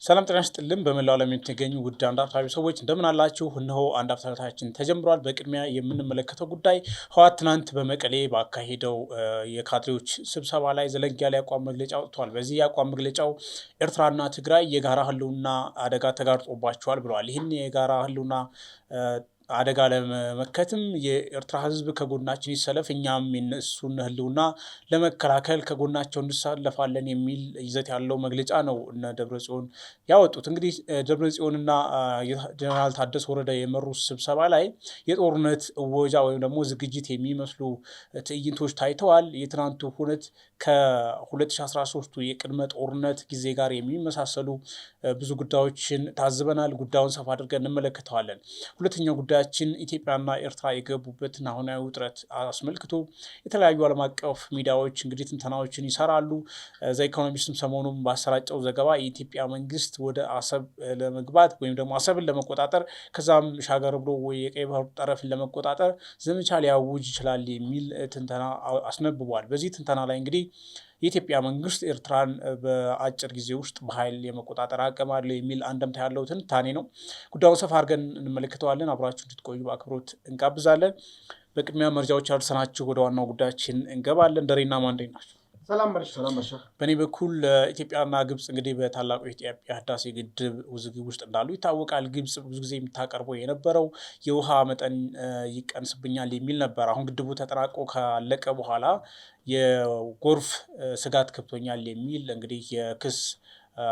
ሰላም ጤና ይስጥልን። በመላው ዓለም የምትገኙ ውድ አንድ አፍታ ሰዎች እንደምን አላችሁ? እነሆ አንድ አፍታችን ተጀምሯል። በቅድሚያ የምንመለከተው ጉዳይ ህወሓት ትናንት በመቀሌ ባካሄደው የካድሬዎች ስብሰባ ላይ ዘለግ ያለ የአቋም መግለጫ ወጥቷል። በዚህ የአቋም መግለጫው ኤርትራና ትግራይ የጋራ ህልውና አደጋ ተጋርጦባቸዋል ብለዋል። ይህን የጋራ ህልውና አደጋ ለመመከትም የኤርትራ ህዝብ ከጎናችን ይሰለፍ፣ እኛም የነሱን ህልውና ለመከላከል ከጎናቸው እንሰለፋለን የሚል ይዘት ያለው መግለጫ ነው እነ ደብረጽዮን ያወጡት። እንግዲህ ደብረጽዮንና ጀነራል ታደሰ ወረደ የመሩት ስብሰባ ላይ የጦርነት እወጃ ወይም ደግሞ ዝግጅት የሚመስሉ ትዕይንቶች ታይተዋል። የትናንቱ ሁነት ከ2013 የቅድመ ጦርነት ጊዜ ጋር የሚመሳሰሉ ብዙ ጉዳዮችን ታዝበናል። ጉዳዩን ሰፋ አድርገን እንመለከተዋለን። ሁለተኛው ጉዳያችን ኢትዮጵያና ኤርትራ የገቡበትን አሁናዊ ውጥረት አስመልክቶ የተለያዩ ዓለም አቀፍ ሚዲያዎች እንግዲህ ትንተናዎችን ይሰራሉ። ዘ ኢኮኖሚስትም ሰሞኑን ባሰራጨው ዘገባ የኢትዮጵያ መንግስት ወደ አሰብ ለመግባት ወይም ደግሞ አሰብን ለመቆጣጠር ከዛም ሻገር ብሎ የቀይ ባህር ጠረፍን ለመቆጣጠር ዘመቻ ሊያውጅ ይችላል የሚል ትንተና አስነብቧል። በዚህ ትንተና ላይ እንግዲህ የኢትዮጵያ መንግስት ኤርትራን በአጭር ጊዜ ውስጥ በኃይል የመቆጣጠር አቅም አለው የሚል አንደምታ ያለው ትንታኔ ነው። ጉዳዩን ሰፋ አድርገን እንመለከተዋለን። አብራችሁ እንድትቆዩ በአክብሮት እንጋብዛለን። በቅድሚያ መረጃዎች ያልሰናችሁ ወደ ዋናው ጉዳያችን እንገባለን። ደሬና ማንዴ ናቸው። ሰላም መርሽ። በእኔ በኩል ኢትዮጵያና ግብጽ እንግዲህ በታላቁ የኢትዮጵያ ህዳሴ ግድብ ውዝግብ ውስጥ እንዳሉ ይታወቃል። ግብጽ ብዙ ጊዜ የምታቀርበው የነበረው የውሃ መጠን ይቀንስብኛል የሚል ነበር። አሁን ግድቡ ተጠናቆ ካለቀ በኋላ የጎርፍ ስጋት ከብቶኛል የሚል እንግዲህ የክስ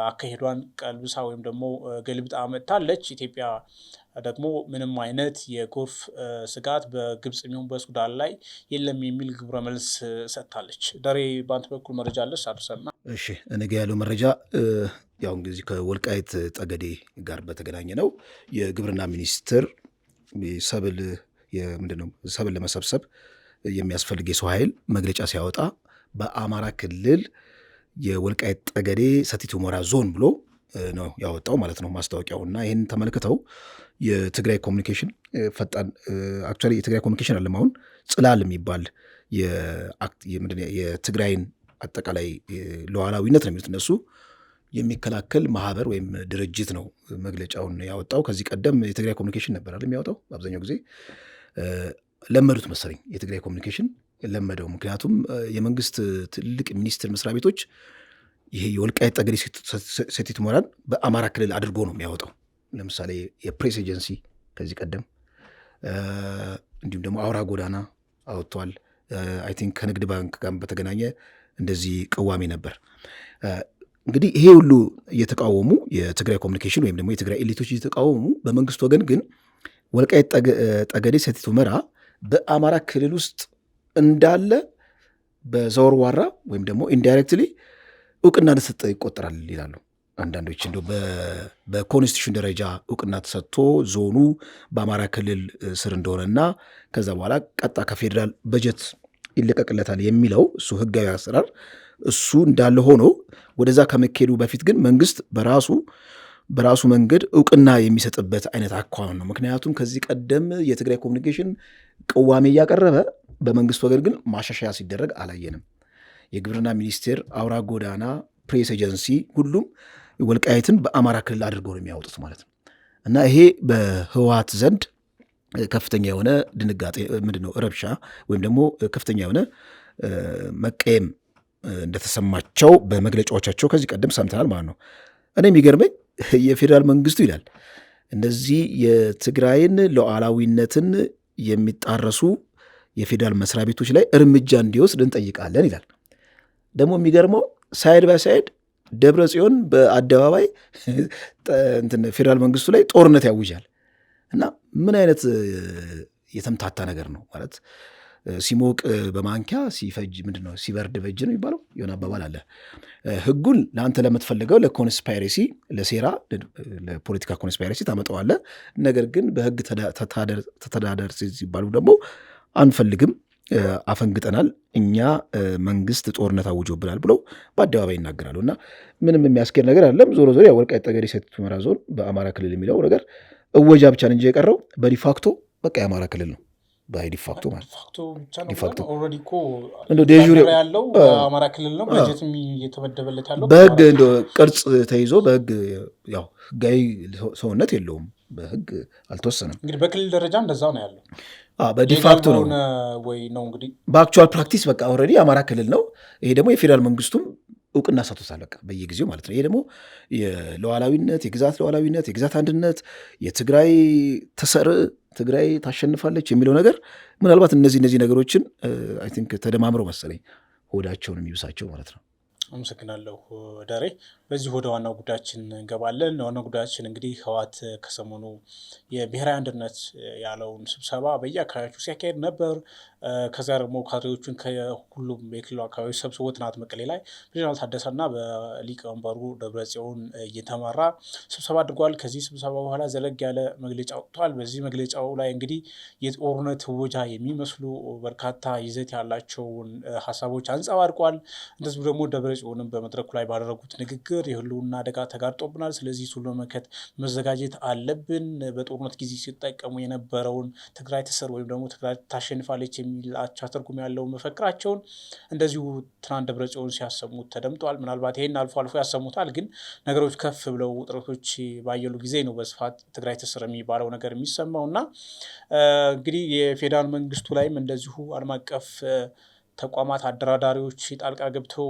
አካሄዷን ቀልብሳ ወይም ደግሞ ገልብጣ መጥታለች። ኢትዮጵያ ደግሞ ምንም አይነት የጎርፍ ስጋት በግብጽ የሚሆን በሱዳን ላይ የለም የሚል ግብረ መልስ ሰጥታለች። ደሬ በአንተ በኩል መረጃ አለች አድርሰና። እሺ እኔ ጋ ያለው መረጃ ያው እንግዲህ ከወልቃይት ጠገዴ ጋር በተገናኘ ነው። የግብርና ሚኒስቴር ሰብል ለመሰብሰብ የሚያስፈልግ የሰው ኃይል መግለጫ ሲያወጣ በአማራ ክልል የወልቃይት ጠገዴ ሰቲት ሁመራ ዞን ብሎ ነው ያወጣው ማለት ነው ማስታወቂያው። እና ይህን ተመልክተው የትግራይ ኮሚኒኬሽን ፈጣን አክቹዋሊ የትግራይ ኮሚኒኬሽን አለም አሁን ጽላል የሚባል የትግራይን አጠቃላይ ሉዓላዊነት ነው የሚሉት እነሱ የሚከላከል ማህበር ወይም ድርጅት ነው መግለጫውን ያወጣው። ከዚህ ቀደም የትግራይ ኮሚኒኬሽን ነበር አይደል የሚያወጣው። አብዛኛው ጊዜ ለመዱት መሰለኝ የትግራይ ኮሚኒኬሽን ለመደው። ምክንያቱም የመንግስት ትልቅ ሚኒስቴር መስሪያ ቤቶች ይሄ የወልቃይት ጠገዴ ሰቲት ሁመራን በአማራ ክልል አድርጎ ነው የሚያወጣው። ለምሳሌ የፕሬስ ኤጀንሲ ከዚህ ቀደም እንዲሁም ደግሞ አውራ ጎዳና አወጥቷል። አይ ቲንክ ከንግድ ባንክ ጋር በተገናኘ እንደዚህ ቅዋሜ ነበር። እንግዲህ ይሄ ሁሉ እየተቃወሙ የትግራይ ኮሚኒኬሽን ወይም ደግሞ የትግራይ ኤሊቶች እየተቃወሙ፣ በመንግስት ወገን ግን ወልቃይት ጠገዴ ሰቲት ሁመራ በአማራ ክልል ውስጥ እንዳለ በዘወርዋራ ወይም ደግሞ ኢንዳይሬክትሊ እውቅና እንደሰጠ ይቆጠራል ይላሉ አንዳንዶች። እንደው በኮንስቲቱሽን ደረጃ እውቅና ተሰጥቶ ዞኑ በአማራ ክልል ስር እንደሆነና ከዛ በኋላ ቀጣ ከፌዴራል በጀት ይለቀቅለታል የሚለው እሱ ህጋዊ አሰራር እሱ እንዳለ ሆኖ ወደዛ ከመካሄዱ በፊት ግን መንግስት በራሱ መንገድ እውቅና የሚሰጥበት አይነት አኳኋን ነው። ምክንያቱም ከዚህ ቀደም የትግራይ ኮሚኒኬሽን ቅዋሜ እያቀረበ በመንግስት ወገን ግን ማሻሻያ ሲደረግ አላየንም። የግብርና ሚኒስቴር፣ አውራ ጎዳና፣ ፕሬስ ኤጀንሲ ሁሉም ወልቃይትን በአማራ ክልል አድርገው ነው የሚያወጡት ማለት ነው። እና ይሄ በህወሓት ዘንድ ከፍተኛ የሆነ ድንጋጤ ረብሻ ወይም ደግሞ ከፍተኛ የሆነ መቀየም እንደተሰማቸው በመግለጫዎቻቸው ከዚህ ቀደም ሰምተናል ማለት ነው። እኔ የሚገርመኝ የፌዴራል መንግስቱ ይላል እንደዚህ የትግራይን ሉዓላዊነትን የሚጣረሱ የፌዴራል መስሪያ ቤቶች ላይ እርምጃ እንዲወስድ እንጠይቃለን ይላል። ደግሞ የሚገርመው ሳይድ ባይ ሳይድ ደብረ ጽዮን በአደባባይ ፌዴራል መንግስቱ ላይ ጦርነት ያውጃል። እና ምን አይነት የተምታታ ነገር ነው ማለት። ሲሞቅ በማንኪያ ሲፈጅ ምንድነው ሲበርድ በእጅ ነው የሚባለው። የሆነ አባባል አለ። ህጉን ለአንተ ለምትፈልገው ለኮንስፓይሬሲ፣ ለሴራ፣ ለፖለቲካ ኮንስፓይሬሲ ታመጣዋለ። ነገር ግን በህግ ተተዳደር ሲባሉ ደግሞ አንፈልግም፣ አፈንግጠናል፣ እኛ መንግስት ጦርነት አውጆብናል ብለው በአደባባይ ይናገራሉ። እና ምንም የሚያስኬድ ነገር አይደለም። ዞሮ ዞሮ ወልቃይት ጠገዴ ሰቲት ሁመራ ዞን በአማራ ክልል የሚለው ነገር እወጃ ብቻ እንጂ የቀረው በዲፋክቶ በቃ የአማራ ክልል ነው። በዲፋክቶ ማለት ዲፋክቶ ኦልሬዲ እኮ እንደ ዴጁሬ ያለው በአማራ ክልል ነው። በጀትም እየተመደበለት ያለው በህግ እንደ ቅርጽ ተይዞ በህግ ያው ህጋዊ ሰውነት የለውም፣ በህግ አልተወሰነም። እንግዲህ በክልል ደረጃ እንደዛ ነው ያለው። በዲፋክቶ ነው ወይ ነው እንግዲህ በአክቹዋል ፕራክቲስ በቃ ኦልሬዲ የአማራ ክልል ነው። ይሄ ደግሞ የፌዴራል መንግስቱም እውቅና ሰጥቶታል በቃ በየጊዜው ማለት ነው። ይሄ ደግሞ የሉዓላዊነት የግዛት ሉዓላዊነት የግዛት አንድነት የትግራይ ተሰርዕ ትግራይ ታሸንፋለች የሚለው ነገር ምናልባት እነዚህ ነገሮችን አይ ቲንክ ተደማምረው መሰለኝ ሆዳቸውን የሚብሳቸው ማለት ነው። አመሰግናለሁ ዳሬ። በዚህ ወደ ዋናው ጉዳያችን እንገባለን። ዋናው ጉዳያችን እንግዲህ ህወሓት ከሰሞኑ የብሔራዊ አንድነት ያለውን ስብሰባ በየአካባቢዎቹ ሲያካሄድ ነበር። ከዚያ ደግሞ ካድሬዎቹን ከሁሉም የክልሉ አካባቢዎች ሰብስቦ ትናንት መቀሌ ላይ በጀነራል ታደሰና በሊቀመንበሩ ደብረጽዮን እየተመራ ስብሰባ አድርጓል። ከዚህ ስብሰባ በኋላ ዘለግ ያለ መግለጫ ወጥቷል። በዚህ መግለጫው ላይ እንግዲህ የጦርነት እወጃ የሚመስሉ በርካታ ይዘት ያላቸውን ሀሳቦች አንጸባርቋል። እንደዚሁ ደግሞ ደብረጽዮንም በመድረኩ ላይ ባደረጉት ንግግር የህልውና አደጋ ተጋርጦብናል፣ ስለዚህ እሱን ለመመከት መዘጋጀት አለብን፣ በጦርነት ጊዜ ሲጠቀሙ የነበረውን ትግራይ ትስር ወይም ደግሞ ትግራይ ታሸንፋለች የሚል አቻ ትርጉም ያለው መፈክራቸውን እንደዚሁ ትናንት ደብረጽዮን ሲያሰሙት ተደምጠዋል። ምናልባት ይህን አልፎ አልፎ ያሰሙታል፣ ግን ነገሮች ከፍ ብለው ውጥረቶች ባየሉ ጊዜ ነው በስፋት ትግራይ ትስር የሚባለው ነገር የሚሰማው እና እንግዲህ የፌዴራል መንግስቱ ላይም እንደዚሁ ዓለም አቀፍ ተቋማት አደራዳሪዎች ጣልቃ ገብተው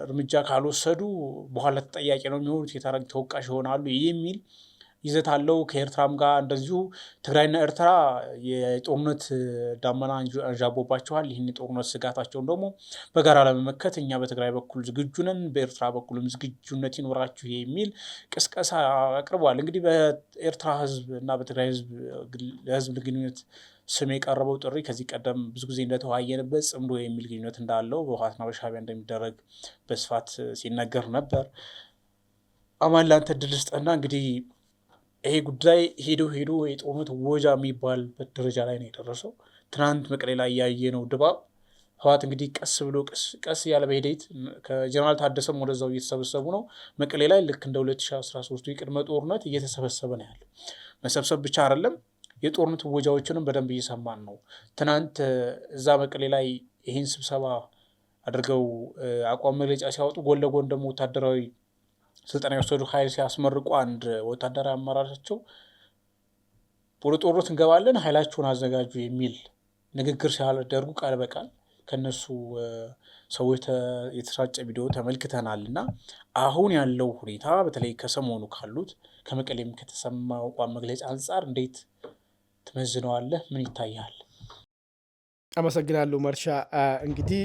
እርምጃ ካልወሰዱ በኋላ ተጠያቂ ነው የሚሆኑት፣ የታሪክ ተወቃሽ ይሆናሉ የሚል ይዘት አለው። ከኤርትራም ጋር እንደዚሁ ትግራይና ኤርትራ የጦርነት ዳመና አንዣቦባቸዋል። ይህን የጦርነት ስጋታቸውን ደግሞ በጋራ ለመመከት እኛ በትግራይ በኩል ዝግጁ ነን፣ በኤርትራ በኩልም ዝግጁነት ይኖራችሁ የሚል ቅስቀሳ አቅርቧል። እንግዲህ በኤርትራ ህዝብ እና በትግራይ ህዝብ ግንኙነት ስም የቀረበው ጥሪ ከዚህ ቀደም ብዙ ጊዜ እንደተወያየንበት ጽምዶ የሚል ግንኙነት እንዳለው በህወሓትና በሻዕቢያ እንደሚደረግ በስፋት ሲነገር ነበር። አማን ላንተ ድል ስጠና እንግዲህ ይሄ ጉዳይ ሄዶ የጦርነት ወጃ የሚባልበት ደረጃ ላይ ነው የደረሰው። ትናንት መቀሌ ላይ ያየነው ድባብ ህወሓት እንግዲህ ቀስ ብሎ ቀስ ያለ በሂደት ከጀነራል ታደሰም ወደዛው እየተሰበሰቡ ነው። መቀሌ ላይ ልክ እንደ 2013 የቅድመ ጦርነት እየተሰበሰበ ነው ያለው። መሰብሰብ ብቻ አይደለም የጦርነት ወጃዎችንም በደንብ እየሰማን ነው። ትናንት እዛ መቀሌ ላይ ይህን ስብሰባ አድርገው አቋም መግለጫ ሲያወጡ ጎን ለጎን ደግሞ ወታደራዊ ስልጠና የወሰዱ ኃይል ሲያስመርቁ አንድ ወታደራዊ አመራራቸው ወደ ጦርነት እንገባለን ኃይላችሁን አዘጋጁ የሚል ንግግር ሲያደርጉ ቃል በቃል ከነሱ ሰዎች የተሰራጨ ቪዲዮ ተመልክተናል። እና አሁን ያለው ሁኔታ በተለይ ከሰሞኑ ካሉት ከመቀሌም ከተሰማው አቋም መግለጫ አንጻር እንዴት ትመዝነዋለህ? ምን ይታያል? አመሰግናለሁ መርሻ። እንግዲህ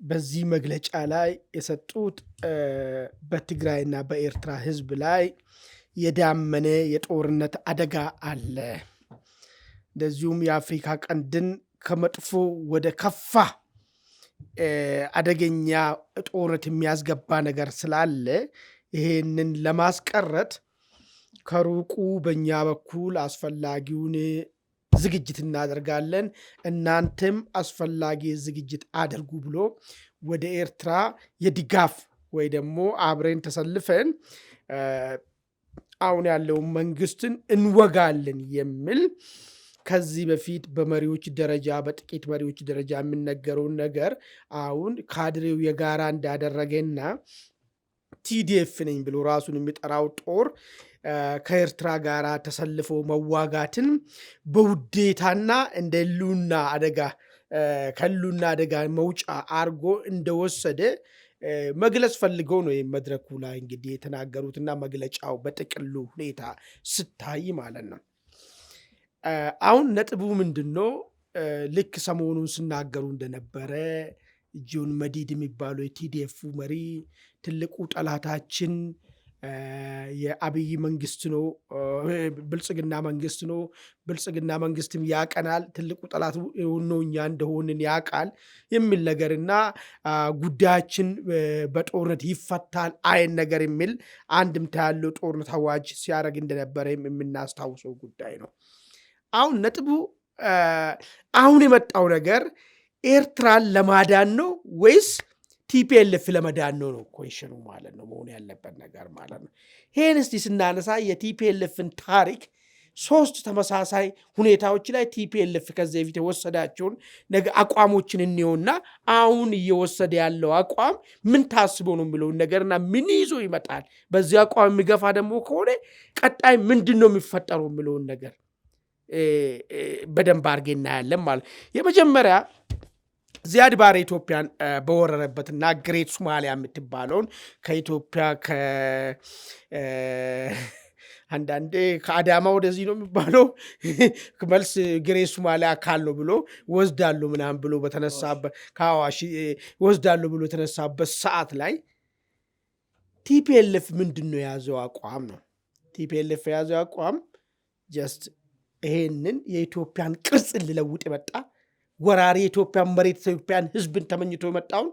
በዚህ መግለጫ ላይ የሰጡት በትግራይና በኤርትራ ህዝብ ላይ የዳመነ የጦርነት አደጋ አለ፣ እንደዚሁም የአፍሪካ ቀንድን ከመጥፎ ወደ ከፋ አደገኛ ጦርነት የሚያስገባ ነገር ስላለ ይሄንን ለማስቀረት ከሩቁ በእኛ በኩል አስፈላጊውን ዝግጅት እናደርጋለን፣ እናንተም አስፈላጊ ዝግጅት አድርጉ ብሎ ወደ ኤርትራ የድጋፍ ወይ ደግሞ አብረን ተሰልፈን አሁን ያለውን መንግስትን እንወጋለን የሚል ከዚህ በፊት በመሪዎች ደረጃ በጥቂት መሪዎች ደረጃ የሚነገረውን ነገር አሁን ካድሬው የጋራ እንዳደረገና ቲዲኤፍ ነኝ ብሎ ራሱን የሚጠራው ጦር ከኤርትራ ጋር ተሰልፎ መዋጋትን በውዴታና እንደ ህልውና አደጋ ከህልውና አደጋ መውጫ አርጎ እንደወሰደ መግለጽ ፈልገው ነው መድረኩ ላይ እንግዲህ የተናገሩትና መግለጫው በጥቅሉ ሁኔታ ስታይ ማለት ነው። አሁን ነጥቡ ምንድነው? ልክ ሰሞኑን ሲናገሩ እንደነበረ ጆን መዲድ የሚባለው የቲዲኤፍ መሪ ትልቁ ጠላታችን የአብይ መንግስት ነው፣ ብልጽግና መንግስት ነው፣ ብልጽግና መንግስትም ያቀናል፣ ትልቁ ጠላት ነው እኛ እንደሆንን ያቃል የሚል ነገርና ጉዳያችን በጦርነት ይፈታል አይን ነገር የሚል አንድምታ ያለው ጦርነት አዋጅ ሲያደርግ እንደነበረ የምናስታውሰው ጉዳይ ነው። አሁን ነጥቡ አሁን የመጣው ነገር ኤርትራን ለማዳን ነው ወይስ ቲፒኤልኤፍ ለመዳን ነው ኮሽኑ ማለት ነው መሆን ያለበት ነገር ማለት ነው። ይሄን እስቲ ስናነሳ የቲፒኤልኤፍን ታሪክ ሶስት ተመሳሳይ ሁኔታዎች ላይ ቲፒኤልኤፍ ከዚህ በፊት የወሰዳቸውን አቋሞችን እንየውና አሁን እየወሰደ ያለው አቋም ምን ታስቦ ነው የሚለውን ነገርና ምን ይዞ ይመጣል፣ በዚህ አቋም የሚገፋ ደግሞ ከሆነ ቀጣይ ምንድን ነው የሚፈጠረው የሚለውን ነገር በደንብ አድርጌ እናያለን ማለት። የመጀመሪያ ዚያድ ባሬ ኢትዮጵያን በወረረበትና ግሬት ሶማሊያ የምትባለውን ከኢትዮጵያ አንዳንዴ ከአዳማ ወደዚህ ነው የሚባለው መልስ ግሬት ሶማሊያ አካል ነው ብሎ ወስዳለሁ ምናምን ብሎ በተነሳበት ከአዋሽ ወስዳለሁ ብሎ የተነሳበት ሰዓት ላይ ቲፒኤልኤፍ ምንድን ነው የያዘው አቋም ነው። ቲፒኤልኤፍ የያዘው አቋም ጀስት ይሄንን የኢትዮጵያን ቅርጽ ሊለውጥ የመጣ ወራሪ የኢትዮጵያን መሬት ኢትዮጵያን ህዝብን ተመኝቶ የመጣውን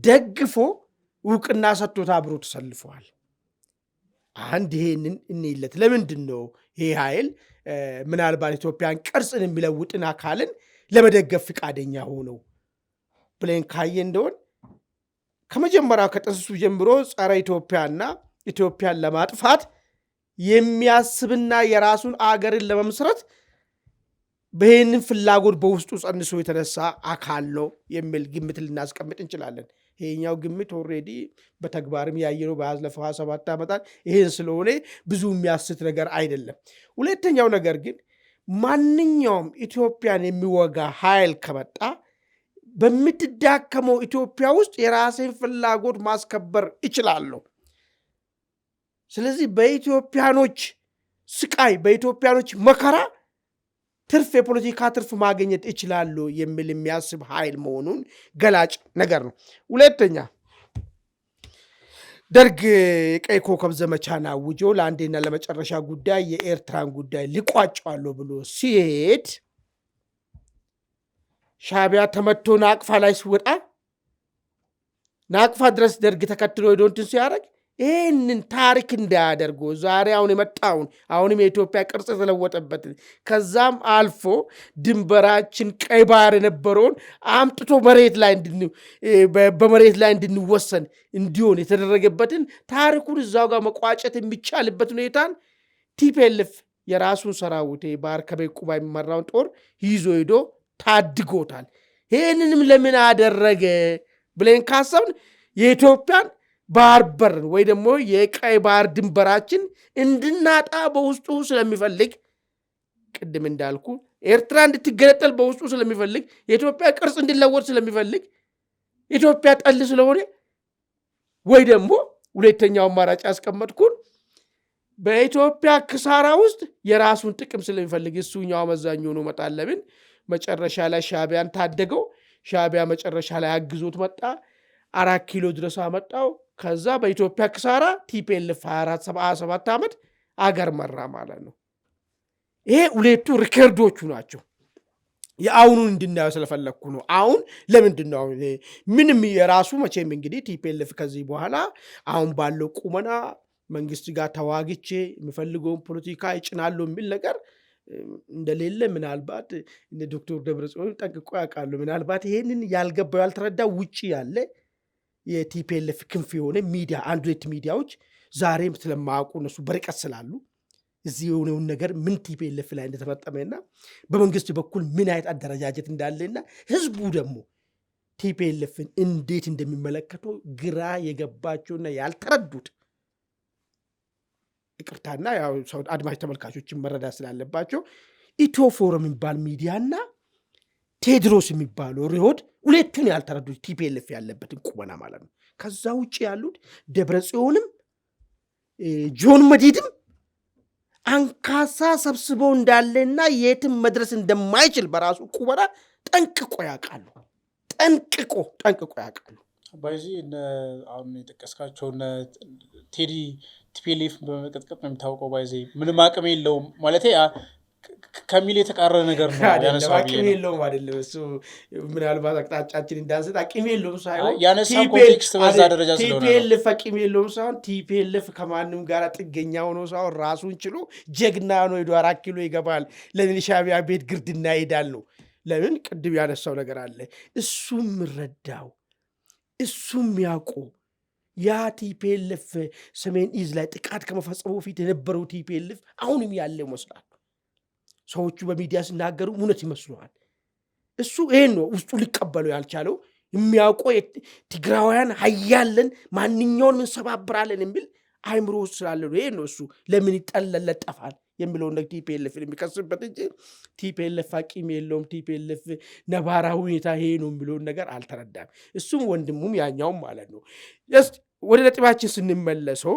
ደግፎ እውቅና ሰጥቶት አብሮ ተሰልፈዋል። አንድ ይሄንን እንይለት። ለምንድን ነው ይሄ ኃይል ምናልባት ኢትዮጵያን ቅርጽን የሚለውጥን አካልን ለመደገፍ ፍቃደኛ ሆነው ብለን ካየ እንደሆን ከመጀመሪያው ከጥንስሱ ጀምሮ ጸረ ኢትዮጵያና ኢትዮጵያን ለማጥፋት የሚያስብና የራሱን አገርን ለመመስረት በይህንን ፍላጎት በውስጡ ጸንሶ የተነሳ አካል ነው የሚል ግምት ልናስቀምጥ እንችላለን። ይሄኛው ግምት ኦልሬዲ በተግባርም ያየነው ባለፈው 27 ዓመታት ይሄን ስለሆነ ብዙ የሚያስት ነገር አይደለም። ሁለተኛው ነገር ግን ማንኛውም ኢትዮጵያን የሚወጋ ኃይል ከመጣ በምትዳከመው ኢትዮጵያ ውስጥ የራሴን ፍላጎት ማስከበር እችላለሁ። ስለዚህ በኢትዮጵያኖች ስቃይ፣ በኢትዮጵያኖች መከራ ትርፍ የፖለቲካ ትርፍ ማግኘት ይችላሉ የሚል የሚያስብ ኃይል መሆኑን ገላጭ ነገር ነው። ሁለተኛ ደርግ የቀይ ኮከብ ዘመቻን አውጆ ለአንዴና ለመጨረሻ ጉዳይ የኤርትራን ጉዳይ ሊቋጫዋለሁ ብሎ ሲሄድ ሻዕቢያ ተመቶ ናቅፋ ላይ ሲወጣ ናቅፋ ድረስ ደርግ ተከትሎ ሄዶንትን ሲያደርግ ይህንን ታሪክ እንዳያደርጉ ዛሬ አሁን የመጣውን አሁንም የኢትዮጵያ ቅርጽ የተለወጠበትን ከዛም አልፎ ድንበራችን ቀይ ባህር የነበረውን አምጥቶ በመሬት ላይ እንድንወሰን እንዲሆን የተደረገበትን ታሪኩን እዛው ጋር መቋጨት የሚቻልበት ሁኔታን ቲፒኤልኤፍ የራሱን ሰራዊት ባህር ከበቁባ የሚመራውን ጦር ይዞ ሄዶ ታድጎታል። ይህንንም ለምን አደረገ ብለን ካሰብን የኢትዮጵያን ባህር በርን ወይ ደግሞ የቀይ ባህር ድንበራችን እንድናጣ በውስጡ ስለሚፈልግ፣ ቅድም እንዳልኩ ኤርትራ እንድትገነጠል በውስጡ ስለሚፈልግ፣ የኢትዮጵያ ቅርጽ እንዲለወጥ ስለሚፈልግ፣ ኢትዮጵያ ጠል ስለሆነ ወይ ደግሞ ሁለተኛው አማራጭ ያስቀመጥኩን በኢትዮጵያ ክሳራ ውስጥ የራሱን ጥቅም ስለሚፈልግ እሱኛው አመዛኝ ሆኖ መጣል። ለምን መጨረሻ ላይ ሻዕቢያን ታደገው። ሻዕቢያ መጨረሻ ላይ አግዞት መጣ። 4 ኪሎ ድረስ አመጣው። ከዛ በኢትዮጵያ ክሳራ ቲፒኤልኤፍ 27 ዓመት አገር መራ ማለት ነው። ይሄ ሁለቱ ሪከርዶቹ ናቸው። የአሁኑን እንድናየው ስለፈለግኩ ነው። አሁን ለምንድን ነው ምንም የራሱ መቼም እንግዲህ ቲፒኤልኤፍ ከዚህ በኋላ አሁን ባለው ቁመና መንግስት ጋር ተዋግቼ የሚፈልገውን ፖለቲካ ይጭናለሁ የሚል ነገር እንደሌለ ምናልባት ዶክተር ደብረጽዮን ጠንቅቆ ያውቃሉ። ምናልባት ይሄንን ያልገባው ያልተረዳው ውጭ ያለ የቲፒኤልኤፍ ክንፍ የሆነ ሚዲያ አንድ ሁለት ሚዲያዎች ዛሬም ስለማያውቁ እነሱ በርቀት ስላሉ እዚህ የሆነውን ነገር ምን ቲፒኤልኤፍ ላይ እንደተፈጠመና በመንግስት በኩል ምን አይነት አደረጃጀት እንዳለና ህዝቡ ደግሞ ቲፒኤልኤፍን እንዴት እንደሚመለከተው ግራ የገባቸውና ያልተረዱት ይቅርታና ያው ሰው አድማጭ ተመልካቾችን መረዳት ስላለባቸው ኢትዮ ፎረም የሚባል ሚዲያና ቴድሮስ የሚባለው ሪሆድ ሁለቱን ያልተረዱት ቲፒኤልኤፍ ያለበትን ቁመና ማለት ነው። ከዛ ውጭ ያሉት ደብረጽዮንም ጆን መዲድም አንካሳ ሰብስበው እንዳለና የትም መድረስ እንደማይችል በራሱ ቁመና ጠንቅቆ ያውቃሉ። ጠንቅቆ ያውቃሉ። በዚህ አሁን የጠቀስካቸው ቴዲ ቲፒኤልኤፍ በመቀጥቀጥ ነው የሚታወቀው። ባይዜ ምንም አቅም የለውም ማለት ከሚል የተቃረነ ነገር ነው ያነሳው። አቅም የለውም አይደለም እሱ ምናልባት አቅጣጫችን እንዳንሰጥ አቅም የለውም ሳይሆን ያነሳው ኮንቴክስት በዛ ደረጃ ስለሆነ ቲፒኤልኤፍ አቅም የለውም ሳይሆን ቲፒኤልኤፍ ከማንም ጋር ጥገኛ ሆኖ ሳይሆን ራሱን ችሎ ጀግና ነው ሄዶ 4 ኪሎ ይገባል። ለምን ሻዕቢያ ቤት ግርድና ይሄዳል ነው። ለምን ቅድም ያነሳው ነገር አለ። እሱም ረዳው እሱም ያውቁ ያ ቲፒኤልኤፍ ሰሜን ኢዝ ላይ ጥቃት ከመፈጸሙ በፊት የነበረው ቲፒኤልኤፍ አሁንም ያለ ይመስላል። ሰዎቹ በሚዲያ ሲናገሩ እውነት ይመስለዋል። እሱ ይሄን ነው ውስጡ ሊቀበለው ያልቻለው። የሚያውቀው ትግራውያን ሀያለን ማንኛውንም እንሰባብራለን የሚል አይምሮ ውስጥ ስላለ ነው። ይሄን ነው እሱ ለምን ይጠለለጠፋል የሚለውን ነገር ቲፒኤልኤፍ የሚከስበት እንጂ ቲፒኤልኤፍ አቂም የለውም፣ ቲፒኤልኤፍ ነባራዊ ሁኔታ ይሄ ነው የሚለውን ነገር አልተረዳም። እሱም ወንድሙም ያኛውም ማለት ነው። ወደ ነጥባችን ስንመለሰው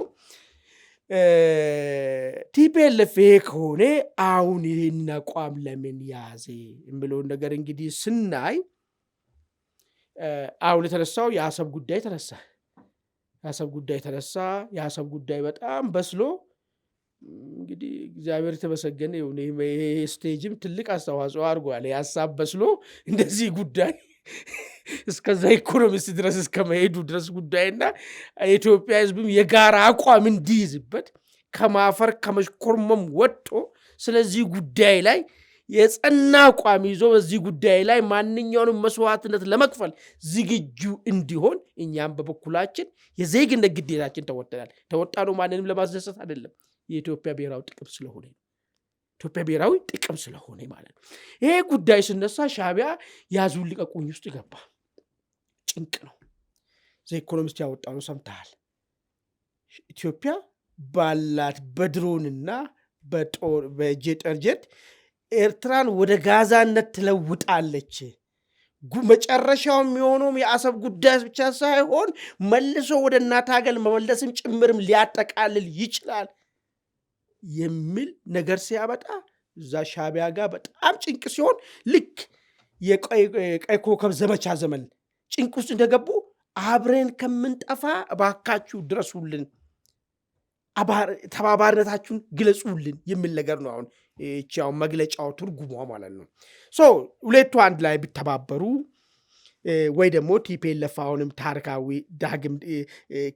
ቲፒኤልኤፍ ይሄ ከሆነ አሁን ይህን አቋም ለምን ያዘ የሚለውን ነገር እንግዲህ ስናይ አሁን የተነሳው የአሰብ ጉዳይ ተነሳ። የአሰብ ጉዳይ በጣም በስሎ እንግዲህ እግዚአብሔር የተመሰገነ ይሁን። ይሄ ስቴጅም ትልቅ አስተዋጽኦ አድርጓል። የሀሳብ በስሎ እንደዚህ ጉዳይ እስከዛ ኢኮኖሚስት ድረስ እስከመሄዱ ድረስ ጉዳይና የኢትዮጵያ ሕዝብም የጋራ አቋም እንዲይዝበት ከማፈር ከመሽኮርመም ወጥቶ ስለዚህ ጉዳይ ላይ የጸና አቋም ይዞ በዚህ ጉዳይ ላይ ማንኛውንም መስዋዕትነት ለመክፈል ዝግጁ እንዲሆን እኛም በበኩላችን የዜግነት ግዴታችን ተወጥተናል። ተወጣነው ማንንም ለማስደሰት አይደለም፣ የኢትዮጵያ ብሔራዊ ጥቅም ስለሆነ ማለት ነው። ይሄ ጉዳይ ሲነሳ ሻዕቢያ ያዙን ልቀቁኝ ውስጥ ገባ። ጭንቅ ነው። ዘኢኮኖሚስት ያወጣው ሰምተሃል። ኢትዮጵያ ባላት በድሮንና በጀት ኤርትራን ወደ ጋዛነት ትለውጣለች። መጨረሻው የሚሆነው የአሰብ ጉዳይ ብቻ ሳይሆን መልሶ ወደ እናት ሀገር መመለስም ጭምርም ሊያጠቃልል ይችላል የሚል ነገር ሲያበጣ እዛ ሻዕቢያ ጋር በጣም ጭንቅ ሲሆን ልክ የቀይ ኮከብ ዘመቻ ዘመን ጭንቅ ውስጥ እንደገቡ አብረን ከምንጠፋ እባካችሁ ድረሱልን፣ ተባባሪነታችሁን ግለጹልን የሚል ነገር ነው። አሁን ይህቺው መግለጫው ትርጉሟ ማለት ነው። ሁለቱ አንድ ላይ ቢተባበሩ ወይ ደግሞ ቲፒኤልኤፍ አሁንም ታሪካዊ ዳግም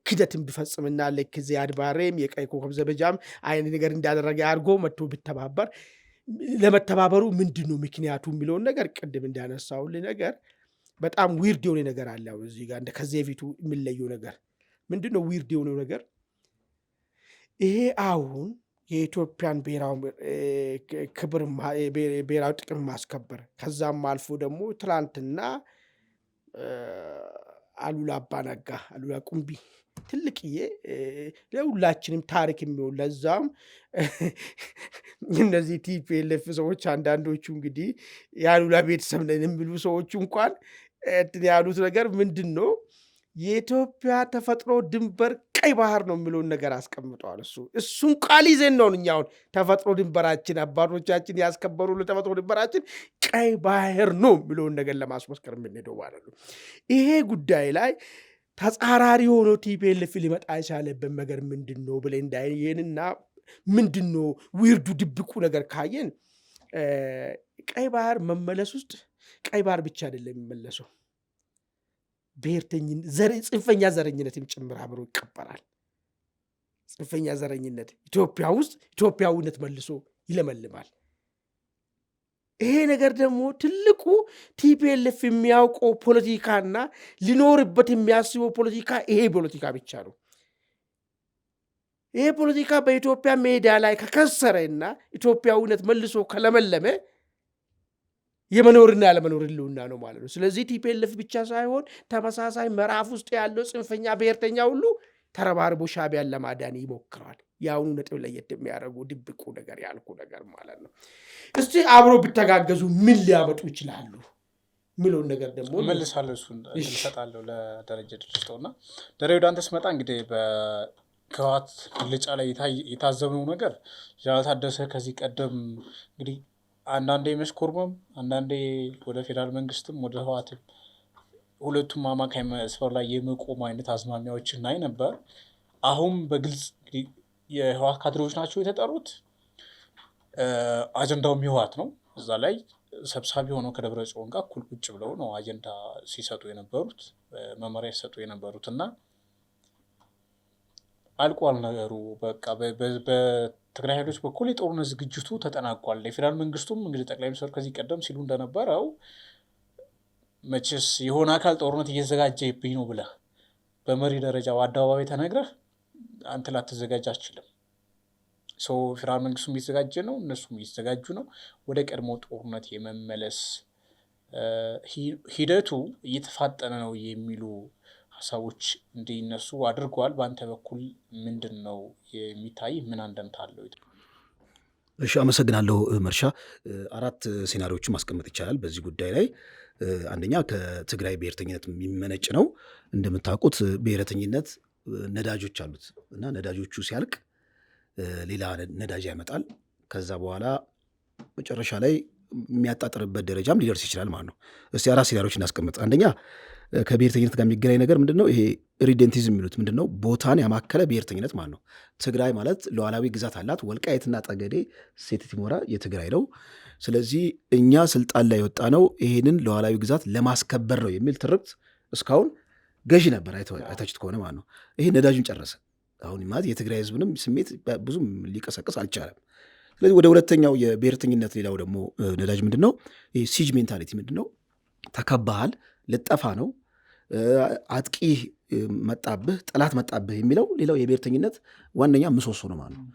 ክደትን ቢፈጽምና ልክ ዚያድ ባሬም የቀይ ኮከብ ዘመቻም አይነት ነገር እንዳደረገ አድርጎ መጥቶ ቢተባበር ለመተባበሩ ምንድን ነው ምክንያቱ የሚለውን ነገር ቅድም እንዳነሳሁልህ ነገር በጣም ዊርድ የሆነ ነገር አለ። አሁን እዚህ ጋር እንደ ከዚህ በፊቱ የሚለየው ነገር ምንድን ነው? ዊርድ የሆነው ነገር ይሄ አሁን የኢትዮጵያን ክብር ብሔራዊ ጥቅም ማስከበር ከዛም አልፎ ደግሞ ትላንትና አሉላ አባነጋ አሉላ ቁምቢ ትልቅዬ ለሁላችንም ታሪክ የሚሆን ለዛም እነዚህ ቲፒኤልኤፍ ሰዎች አንዳንዶቹ እንግዲህ የአሉላ ቤተሰብ ነን የሚሉ ሰዎች እንኳን ያሉት ነገር ምንድን ነው? የኢትዮጵያ ተፈጥሮ ድንበር ቀይ ባህር ነው የሚለውን ነገር አስቀምጠዋል። እሱን ቃል ይዘን ነው እኛውን ተፈጥሮ ድንበራችን አባቶቻችን ያስከበሩ ለተፈጥሮ ድንበራችን ቀይ ባህር ነው የሚለውን ነገር ለማስመስከር የምንሄደው ማለት ነው። ይሄ ጉዳይ ላይ ተጻራሪ ሆኖ ቲፒኤልኤፍ ሊመጣ የቻለበት ነገር ምንድን ነው ብለን እንዳይንና ምንድን ነው ዊርዱ ድብቁ ነገር ካየን ቀይ ባህር መመለስ ውስጥ ቀይ ባህር ብቻ አይደለም የሚመለሰው፣ ጽንፈኛ ዘረኝነትም ጭምር አብሮ ይቀበራል። ጽንፈኛ ዘረኝነት ኢትዮጵያ ውስጥ ኢትዮጵያዊነት መልሶ ይለመልማል። ይሄ ነገር ደግሞ ትልቁ ቲፒኤልኤፍ የሚያውቀው ፖለቲካና ሊኖርበት የሚያስበው ፖለቲካ ይሄ ፖለቲካ ብቻ ነው። ይሄ ፖለቲካ በኢትዮጵያ ሜዳ ላይ ከከሰረና ኢትዮጵያዊነት መልሶ ከለመለመ የመኖርና ያለመኖር ህልውና ነው ማለት ነው። ስለዚህ ቲፒኤልኤፍ ብቻ ሳይሆን ተመሳሳይ ምዕራፍ ውስጥ ያለው ጽንፈኛ ብሔርተኛ ሁሉ ተረባርቦ ሻዕቢያን ለማዳን ይሞክራል። የአሁኑ ነጥብ ለየት የሚያደርጉ ድብቁ ነገር ያልኩ ነገር ማለት ነው። እስቲ አብሮ ቢተጋገዙ ምን ሊያመጡ ይችላሉ የሚለውን ነገር ደግሞ መልሳለሁ። እሱን እንሰጣለሁ ለደረጀ ድርጅተውና ደሬ ወደ አንተ ስመጣ እንግዲህ በህወሓት መግለጫ ላይ የታዘብነው ነገር ጀነራል ታደሰ ከዚህ ቀደም እንግዲህ አንዳንዴ መስኮርመም አንዳንዴ ወደ ፌዴራል መንግስትም ወደ ህወሓትም ሁለቱም አማካይ መስፈር ላይ የመቆም አይነት አዝማሚያዎችን እናይ ነበር። አሁን በግልጽ እንግዲህ የህወሓት ካድሬዎች ናቸው የተጠሩት። አጀንዳውም የህወሓት ነው። እዛ ላይ ሰብሳቢ ሆነው ከደብረ ጽዮን ጋር እኩል ቁጭ ብለው ነው አጀንዳ ሲሰጡ የነበሩት መመሪያ ሲሰጡ የነበሩት እና አልቋል ነገሩ። በቃ በትግራይ ኃይሎች በኩል የጦርነት ዝግጅቱ ተጠናቋል። የፌዴራል መንግስቱም እንግዲህ ጠቅላይ ሚኒስትር ከዚህ ቀደም ሲሉ እንደነበረው መቼስ የሆነ አካል ጦርነት እየተዘጋጀብኝ ነው ብለህ በመሪ ደረጃ በአደባባይ ተነግረህ አንተ ላትዘጋጅ አትችልም። ፌዴራል መንግስቱም እየተዘጋጀ ነው፣ እነሱም እየተዘጋጁ ነው። ወደ ቀድሞ ጦርነት የመመለስ ሂደቱ እየተፋጠነ ነው የሚሉ ሀሳቦች እንዲነሱ አድርገዋል። በአንተ በኩል ምንድን ነው የሚታይ? ምን አንደምታ አለው? እሺ፣ አመሰግናለሁ መርሻ። 4 ሴናሪዎችን ማስቀመጥ ይቻላል በዚህ ጉዳይ ላይ። አንደኛ ከትግራይ ብሔርተኝነት የሚመነጭ ነው። እንደምታውቁት ብሔርተኝነት ነዳጆች አሉት እና ነዳጆቹ ሲያልቅ ሌላ ነዳጅ ያመጣል። ከዛ በኋላ መጨረሻ ላይ የሚያጣጥርበት ደረጃም ሊደርስ ይችላል ማለት ነው። እስቲ 4 ሴናሪዎች እናስቀምጥ። አንደኛ ከብሔርተኝነት ጋር የሚገናኝ ነገር ምንድን ነው? ይሄ ሪዴንቲዝም የሚሉት ምንድን ነው? ቦታን ያማከለ ብሔርተኝነት ማለት ነው። ትግራይ ማለት ሉዓላዊ ግዛት አላት። ወልቃይትና ጠገዴ፣ ሰቲት ሁመራ የትግራይ ነው። ስለዚህ እኛ ስልጣን ላይ የወጣ ነው ይህንን ሉዓላዊ ግዛት ለማስከበር ነው የሚል ትርክት እስካሁን ገዢ ነበር። አይታችሁት ከሆነ ማለት ነው። ይሄ ነዳጁን ጨረሰ። አሁን ማለት የትግራይ ህዝብንም ስሜት ብዙም ሊቀሰቅስ አልቻለም። ስለዚህ ወደ ሁለተኛው የብሔርተኝነት ሌላው ደግሞ ነዳጅ ምንድን ነው? ይህ ሲጅ ሜንታሊቲ ምንድን ነው? ተከባሃል፣ ልጠፋ ነው፣ አጥቂ መጣብህ፣ ጠላት መጣብህ የሚለው ሌላው የብሔርተኝነት ዋነኛ ምሰሶ ነው ማለት ነው።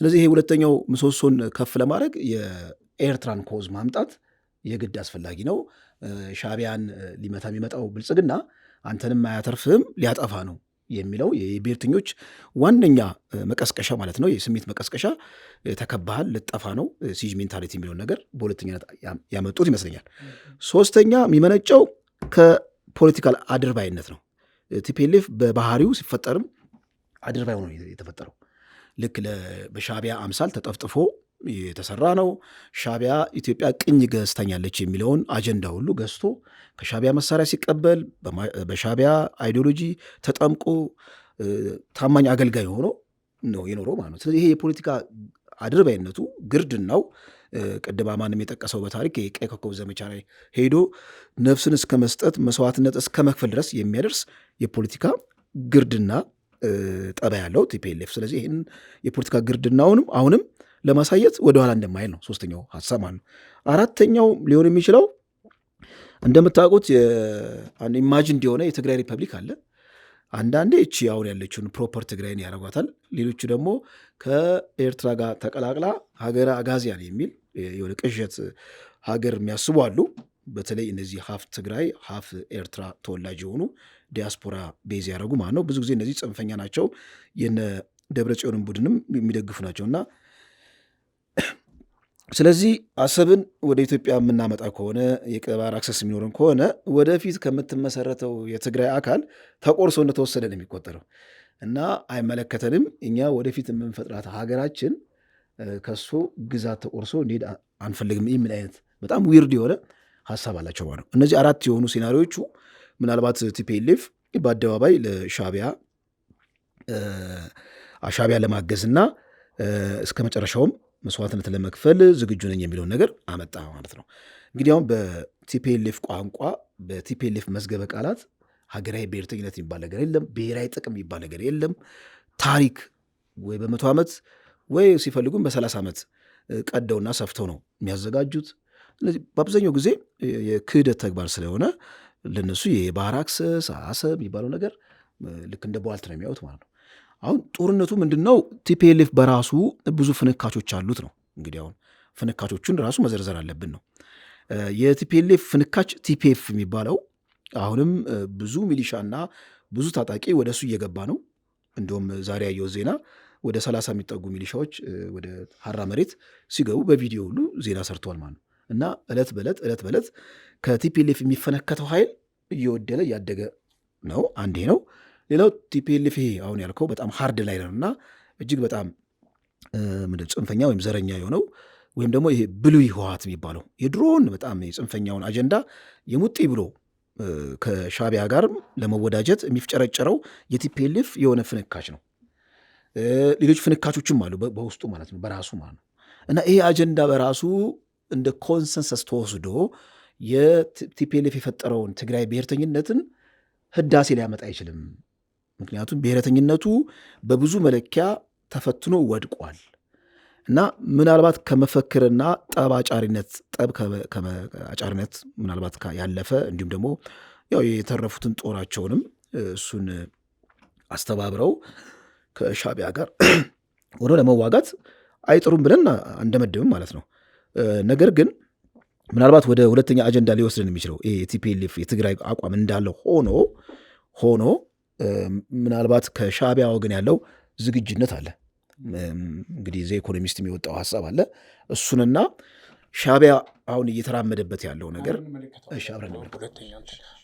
ስለዚህ ይሄ ሁለተኛው ምሰሶን ከፍ ለማድረግ የኤርትራን ኮዝ ማምጣት የግድ አስፈላጊ ነው። ሻዕቢያን ሊመታ የሚመጣው ብልጽግና አንተንም አያተርፍህም፣ ሊያጠፋ ነው የሚለው የብሔርተኞች ዋነኛ መቀስቀሻ ማለት ነው። የስሜት መቀስቀሻ ተከባሃል፣ ልጠፋ ነው፣ ሲጅ ሜንታሊቲ የሚለውን ነገር በሁለተኛነት ያመጡት ይመስለኛል። ሶስተኛ የሚመነጨው ከፖለቲካል አድርባይነት ነው። ቲፒኤልኤፍ በባህሪው ሲፈጠርም አድርባይ ሆኖ የተፈጠረው ልክ በሻዕቢያ አምሳል ተጠፍጥፎ የተሰራ ነው። ሻዕቢያ ኢትዮጵያ ቅኝ ገዝታኛለች የሚለውን አጀንዳ ሁሉ ገዝቶ ከሻዕቢያ መሳሪያ ሲቀበል በሻዕቢያ አይዲዮሎጂ ተጠምቆ ታማኝ አገልጋይ ሆኖ ነው የኖረው ማለት ነው። ስለዚህ ይሄ የፖለቲካ አድርባይነቱ ግርድናው ቅድም አማንም የጠቀሰው በታሪክ የቀይ ኮከብ ዘመቻ ላይ ሄዶ ነፍስን እስከ መስጠት መስዋዕትነት እስከ መክፈል ድረስ የሚያደርስ የፖለቲካ ግርድና ጠባይ ያለው ቲፒኤልኤፍ። ስለዚህ ይህን የፖለቲካ ግርድናውንም አሁንም ለማሳየት ወደኋላ እንደማይል ነው ሶስተኛው ሀሳብ ማለት ነው። አራተኛው ሊሆን የሚችለው እንደምታውቁት ኢማጂን እንዲሆነ የትግራይ ሪፐብሊክ አለ። አንዳንዴ እቺ አሁን ያለችውን ፕሮፐር ትግራይን ያደርጓታል። ሌሎቹ ደግሞ ከኤርትራ ጋር ተቀላቅላ ሀገረ አጋዚያን የሚል የሆነ ቅዠት ሀገር የሚያስቡ አሉ። በተለይ እነዚህ ሀፍ ትግራይ ሀፍ ኤርትራ ተወላጅ የሆኑ ዲያስፖራ ቤዝ ያደረጉ ማለት ነው። ብዙ ጊዜ እነዚህ ጽንፈኛ ናቸው። የነ ደብረ ጽዮንን ቡድንም የሚደግፉ ናቸው እና ስለዚህ አሰብን ወደ ኢትዮጵያ የምናመጣ ከሆነ የቀባር አክሰስ የሚኖረን ከሆነ ወደፊት ከምትመሰረተው የትግራይ አካል ተቆርሶ እንደተወሰደ ነው የሚቆጠረው እና አይመለከተንም። እኛ ወደፊት የምንፈጥራት ሀገራችን ከሱ ግዛት ተቆርሶ እንሄድ አንፈልግም የሚል አይነት በጣም ዊርድ የሆነ ሀሳብ አላቸው ማለት ነው። እነዚህ 4 የሆኑ ሴናሪዎቹ ምናልባት ቲፒኤልኤፍ በአደባባይ ለሻዕቢያ ለማገዝና እስከ መጨረሻውም መስዋዕትነትን ለመክፈል ዝግጁ ነኝ የሚለውን ነገር አመጣ ማለት ነው። እንግዲህ አሁን በቲፒኤልኤፍ ቋንቋ በቲፒኤልኤፍ መዝገበ ቃላት ሀገራዊ ብሔርተኝነት የሚባል ነገር የለም። ብሔራዊ ጥቅም የሚባል ነገር የለም። ታሪክ ወይ በ100 ዓመት ወይ ሲፈልጉም በ30 ዓመት ቀደውና ሰፍተው ነው የሚያዘጋጁት። ስለዚህ በአብዛኛው ጊዜ የክህደት ተግባር ስለሆነ ለነሱ የባህር አክሰስ አሰብ የሚባለው ነገር ልክ እንደ ቧልት ነው የሚያዩት ማለት ነው። አሁን ጦርነቱ ምንድን ነው? ቲፒኤልኤፍ በራሱ ብዙ ፍንካቾች አሉት ነው። እንግዲህ አሁን ፍንካቾቹን ራሱ መዘርዘር አለብን ነው። የቲፒኤልኤፍ ፍንካች ቲፒኤፍ የሚባለው አሁንም ብዙ ሚሊሻና ብዙ ታጣቂ ወደ እሱ እየገባ ነው። እንዲሁም ዛሬ ያየው ዜና ወደ 30 የሚጠጉ ሚሊሻዎች ወደ ሀራ መሬት ሲገቡ በቪዲዮ ሁሉ ዜና ሰርተዋል ማለት ነው። እና ዕለት በዕለት ከቲፒኤልኤፍ የሚፈነከተው ኃይል እየወደለ እያደገ ነው። አንዴ ነው። ሌላው ቲፒኤልኤፍ አሁን ያልከው በጣም ሃርድ ላይ ነው እና እጅግ በጣም ጽንፈኛ ወይም ዘረኛ የሆነው ወይም ደግሞ ይሄ ብሉይ ህወሓት የሚባለው የድሮን በጣም የጽንፈኛውን አጀንዳ የሙጤ ብሎ ከሻዕቢያ ጋር ለመወዳጀት የሚፍጨረጨረው የቲፒኤልኤፍ የሆነ ፍንካች ነው። ሌሎች ፍንካቾችም አሉ በውስጡ ማለት ነው፣ በራሱ ማለት ነው። እና ይሄ አጀንዳ በራሱ እንደ ኮንሰንሰስ ተወስዶ የቲፒኤልኤፍ የፈጠረውን ትግራይ ብሔርተኝነትን ህዳሴ ሊያመጣ አይችልም። ምክንያቱም ብሔረተኝነቱ በብዙ መለኪያ ተፈትኖ ወድቋል እና ምናልባት ከመፈክርና ጠብ አጫሪነት ምናልባት ያለፈ እንዲሁም ደግሞ ያው የተረፉትን ጦራቸውንም እሱን አስተባብረው ከሻዕቢያ ጋር ሆኖ ለመዋጋት አይጥሩም ብለን አንደመድብም ማለት ነው። ነገር ግን ምናልባት ወደ ሁለተኛ አጀንዳ ሊወስድን የሚችለው የቲፒኤልኤፍ የትግራይ አቋም እንዳለ ሆኖ ምናልባት ከሻዕቢያ ወገን ያለው ዝግጁነት አለ። እንግዲህ ዘ ኢኮኖሚስት የሚወጣው ሀሳብ አለ። እሱንና ሻዕቢያ አሁን እየተራመደበት ያለው ነገር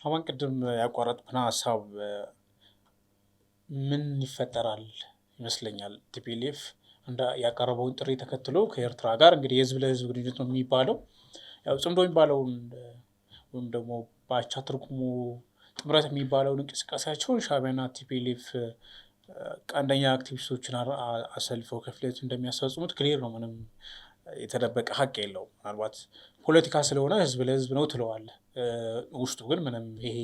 አሁን ቅድም ያቋረጥኩት ሀሳብ ምን ይፈጠራል ይመስለኛል። ቲፒኤልኤፍ ያቀረበውን ጥሪ ተከትሎ ከኤርትራ ጋር እንግዲህ የህዝብ ለህዝብ ግንኙነት ነው የሚባለው፣ ያው ጽምዶ የሚባለውን ወይም ደግሞ በአቻ ትርጉሙ ጥምረት የሚባለውን እንቅስቃሴያቸውን ሻዕቢያና ቲፒኤልኤፍ ቀንደኛ አክቲቪስቶችን አሰልፈው ከፊት እንደሚያስፈጽሙት ክሊር ነው። ምንም የተደበቀ ሀቅ የለውም። ምናልባት ፖለቲካ ስለሆነ ህዝብ ለህዝብ ነው ትለዋለህ፣ ውስጡ ግን ምንም ይሄ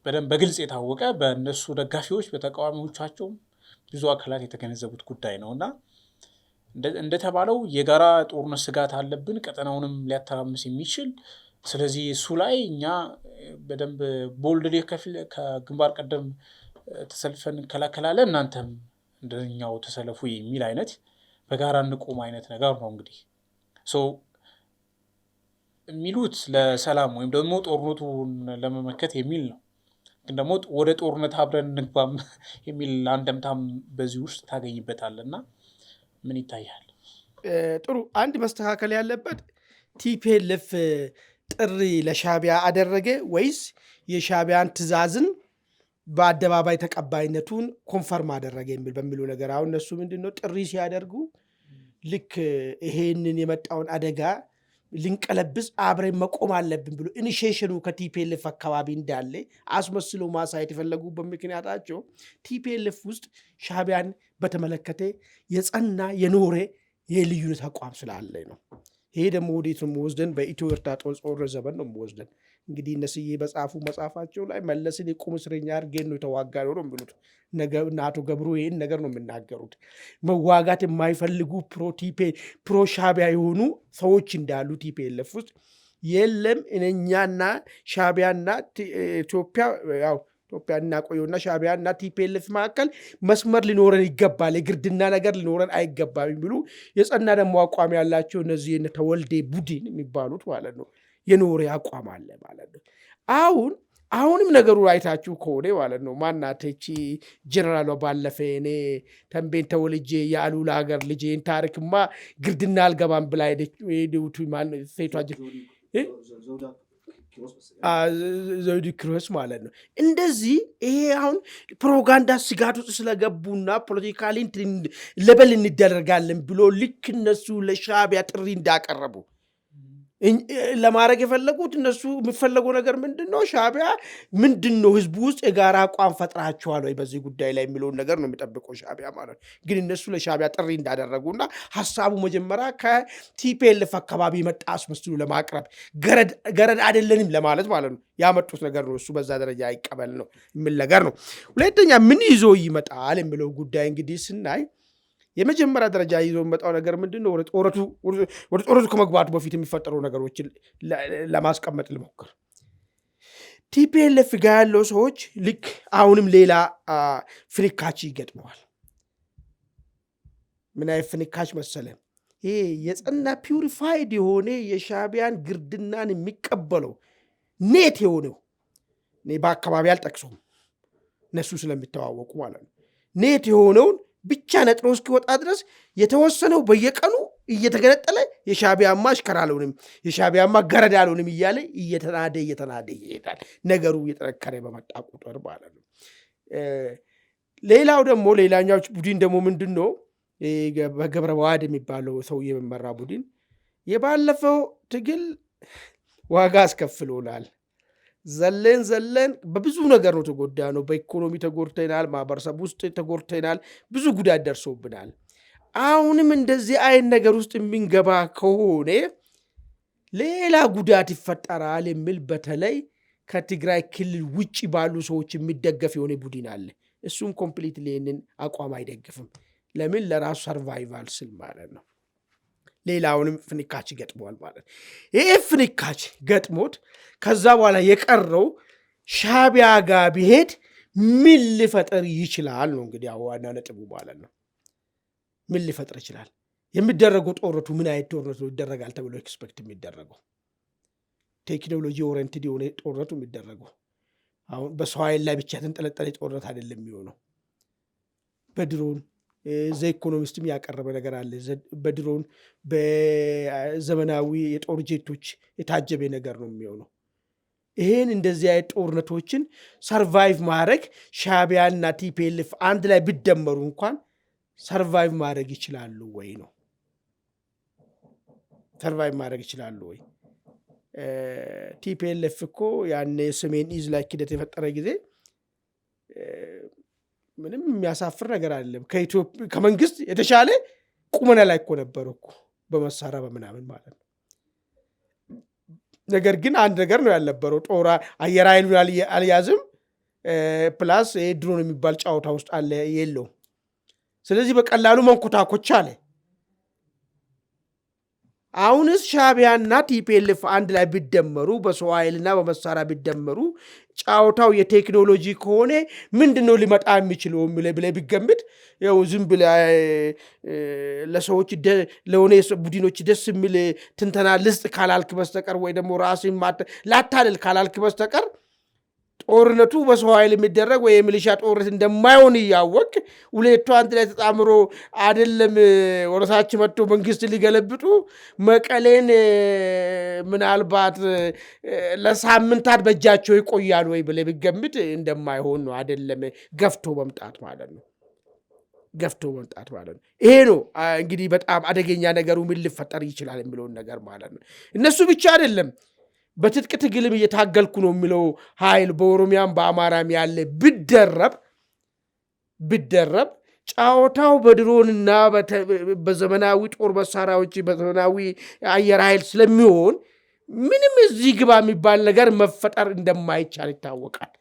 በደንብ በግልጽ የታወቀ በእነሱ ደጋፊዎች በተቃዋሚዎቻቸውም ብዙ አካላት የተገነዘቡት ጉዳይ ነው እና እንደተባለው የጋራ ጦርነት ስጋት አለብን፣ ቀጠናውንም ሊያተራምስ የሚችል ስለዚህ እሱ ላይ እኛ በደንብ ቦልድ ከግንባር ቀደም ተሰልፈን እንከላከላለን፣ እናንተም እንደኛው ተሰለፉ የሚል አይነት በጋራ እንቁም አይነት ነገር ነው። እንግዲህ የሚሉት ለሰላም ወይም ደግሞ ጦርነቱን ለመመከት የሚል ነው። ግን ደግሞ ወደ ጦርነት አብረን እንግባም የሚል አንደምታም በዚህ ውስጥ ታገኝበታልና ምን ይታያል? ጥሩ። አንድ መስተካከል ያለበት ቲፒኤልኤፍ ጥሪ ለሻዕቢያ አደረገ ወይስ የሻዕቢያን ትዕዛዝን በአደባባይ ተቀባይነቱን ኮንፈርም አደረገ የሚል በሚሉ ነገር አሁን እነሱ ምንድነው ጥሪ ሲያደርጉ ልክ ይሄንን የመጣውን አደጋ ልንቀለብስ አብረን መቆም አለብን ብሎ ኢኒሺዬሽኑ ከቲፒኤልኤፍ አካባቢ እንዳለ አስመስሎ ማሳየት የፈለጉበት ምክንያታቸው ቲፒኤልኤፍ ውስጥ ሻዕቢያን በተመለከተ የጸና የኖረ የልዩነት አቋም ስላለ ነው። ይሄ ደግሞ ወዴት ነው የምወስደን? በኢትዮ ኤርትራ ጦርነት ዘመን ነው የምወስደን። እንግዲህ እነስዬ በጻፉ መጽሐፋቸው ላይ መለስን የቁም እስረኛ አድርገን ነው የተዋጋ ነው የሚሉት። አቶ ገብሩ ይህን ነገር ነው የምናገሩት። መዋጋት የማይፈልጉ ፕሮ ሻዕቢያ የሆኑ ሰዎች እንዳሉ ቲፒኤልኤፍ ውስጥ የለም። እኛና ሻዕቢያና ኢትዮጵያ እናቆየውና ሻዕቢያና ቲፒኤልኤፍ መካከል መስመር ሊኖረን ይገባል፣ የግርድና ነገር ሊኖረን አይገባም የሚሉ የጸና ደግሞ አቋም ያላቸው እነዚህ ተወልዴ ቡድን የሚባሉት ማለት ነው የኖረ አቋም አለ ማለት ነው። አሁንም ነገሩ አይታችሁ ከሆነ ማለት ነው ማናተቺ ጀነራሏ ባለፈ እኔ ተንቤን ተወልጄ የአሉላ ሀገር ልጄን ታሪክማ ግርድና አልገባም ብላ ሄደውቱ ሴቷ ዘውዲ ክሮስ ማለት ነው። እንደዚህ ይሄ አሁን ፕሮፓጋንዳ ስጋት ውስጥ ስለገቡና ፖለቲካሊ ለበል እንደረጋለን ብሎ ልክ እነሱ ለሻዕቢያ ጥሪ እንዳቀረቡ ለማድረግ የፈለጉት እነሱ የሚፈለገው ነገር ምንድነው? ሻዕቢያ ምንድነው ህዝቡ ውስጥ የጋራ አቋም ፈጥራቸዋል ወይ በዚህ ጉዳይ ላይ የሚለውን ነገር ነው የሚጠብቀው ሻዕቢያ ማለት ነው። ግን እነሱ ለሻዕቢያ ጥሪ እንዳደረጉና ሀሳቡ መጀመሪያ ከቲፒኤልኤፍ አካባቢ መጣ አስመስሉ ለማቅረብ ገረድ አይደለንም ለማለት ማለት ነው ያመጡት ነገር ነው። እሱ በዛ ደረጃ አይቀበል ነው የሚል ነገር ነው። ሁለተኛ ምን ይዞ ይመጣል የሚለው ጉዳይ እንግዲህ ስናይ የመጀመሪያ ደረጃ ይዞ የሚመጣው ነገር ምንድነው? ወደ ጦርነቱ ከመግባቱ በፊት የሚፈጠሩ ነገሮችን ለማስቀመጥ ልሞክር። ቲፒኤልኤፍ ጋር ያለው ሰዎች ልክ አሁንም ሌላ ፍንካች ይገጥመዋል። ምን አይነት ፍንካች መሰለን? ይሄ የጸና ፒውሪፋይድ የሆነ የሻዕቢያን ግርድናን የሚቀበለው ኔት የሆነው እኔ በአካባቢ አልጠቅሰውም እነሱ ስለሚተዋወቁ ማለት ነው። ኔት የሆነውን ብቻ ነጥሮ እስኪወጣ ድረስ የተወሰነው በየቀኑ እየተገነጠለ የሻዕቢያማ አሽከር አልሆንም፣ የሻዕቢያማ ገረድ አልሆንም እያለ እየተናደ ይሄዳል። ነገሩ እየጠነከረ በመጣ ቁጥር ማለት ነው። ሌላኛው ቡድን ደግሞ ምንድን ነው? በገብረ ዋህድ የሚባለው ሰው የሚመራ ቡድን የባለፈው ትግል ዋጋ አስከፍሎናል። ዘለን በብዙ ነገር ነው ተጎዳ ነው። በኢኮኖሚ ተጎድተናል፣ ማህበረሰብ ውስጥ ተጎድተናል፣ ብዙ ጉዳት ደርሶብናል። አሁንም እንደዚህ አይነት ነገር ውስጥ የሚንገባ ከሆነ ሌላ ጉዳት ይፈጠራል የሚል በተለይ ከትግራይ ክልል ውጭ ባሉ ሰዎች የሚደገፍ የሆነ ቡድን አለ። እሱም ኮምፕሊት ይህንን አቋም አይደግፍም። ለምን? ለራሱ ሰርቫይቫል ስል ማለት ነው። ሌላውንም ፍንካች ገጥሟል ማለት ነው። ይህ ፍንካች ገጥሞት ከዛ በኋላ የቀረው ሻዕቢያ ጋር ቢሄድ ምን ሊፈጠር ይችላል ነው እንግዲህ ዋና ነጥቡ ማለት ነው። ምን ሊፈጥር ይችላል? የሚደረገው ጦርነቱ ምን አይነት ጦርነት ነው ይደረጋል ተብሎ ኤክስፔክት የሚደረገው? ቴክኖሎጂ ኦሪየንትድ የሆነ ጦርነቱ የሚደረገው አሁን በሰው ኃይል ላይ ብቻ የተንጠለጠለ ጦርነት አይደለም የሚሆነው። በድሮን ዘ ኢኮኖሚስትም ያቀረበ ነገር አለ። በድሮን በዘመናዊ የጦር ጄቶች የታጀበ ነገር ነው የሚሆነው። ይሄን እንደዚህ አይነት ጦርነቶችን ሰርቫይቭ ማድረግ ሻዕቢያና ቲፒኤልኤፍ አንድ ላይ ቢደመሩ እንኳን ሰርቫይቭ ማድረግ ይችላሉ ወይ ነው? ሰርቫይቭ ማድረግ ይችላሉ ወይ? ቲፒኤልኤፍ እኮ ያኔ ሰሜን ኢዝ ላይ ኪደት የፈጠረ ጊዜ ምንም የሚያሳፍር ነገር አይደለም። ከመንግስት የተሻለ ቁመና ላይ እኮ ነበሩ እኮ በመሳሪያ በምናምን ማለት ነው። ነገር ግን አንድ ነገር ነው ያልነበረው፣ ጦር አየር ኃይሉን አልያዝም፣ ፕላስ ድሮን የሚባል ጨዋታ ውስጥ አለ የለውም። ስለዚህ በቀላሉ መንኮታኮች አለ። አሁንስ ሻዕቢያና ቲፒኤልኤፍ አንድ ላይ ቢደመሩ በሰው ኃይልና በመሳሪያ ቢደመሩ ጫወታው የቴክኖሎጂ ከሆነ ምንድነው ሊመጣ የሚችለው ብለህ ቢገምት ያው ዝም ብለህ ለሰዎች ለሆነ ቡድኖች ደስ የሚል ትንተና ልስጥ ካላልክ በስተቀር ወይ ደግሞ ራስን ላታልል ካላልክ በስተቀር ጦርነቱ በሰው ኃይል የሚደረግ ወይ የሚሊሻ ጦርነት እንደማይሆን እያወቅ ሁለቱ አንድ ላይ ተጣምሮ አይደለም ወረታች መጥቶ መንግስት ሊገለብጡ መቀሌን ምናልባት ለሳምንታት በእጃቸው ይቆያሉ ወይ ብለህ ቢገምት እንደማይሆን ነው። አይደለም ገፍቶ መምጣት ማለት ነው። ገፍቶ መምጣት ማለት ነው። ይሄ ነው እንግዲህ በጣም አደገኛ ነገሩ ምን ሊፈጠር ይችላል የሚለውን ነገር ማለት ነው። እነሱ ብቻ አይደለም በትጥቅ ትግልም እየታገልኩ ነው የሚለው ኃይል በኦሮሚያም በአማራም ያለ ቢደረብ ጫወታው በድሮንና በዘመናዊ ጦር መሳሪያዎች በዘመናዊ አየር ኃይል ስለሚሆን ምንም እዚህ ግባ የሚባል ነገር መፈጠር እንደማይቻል ይታወቃል።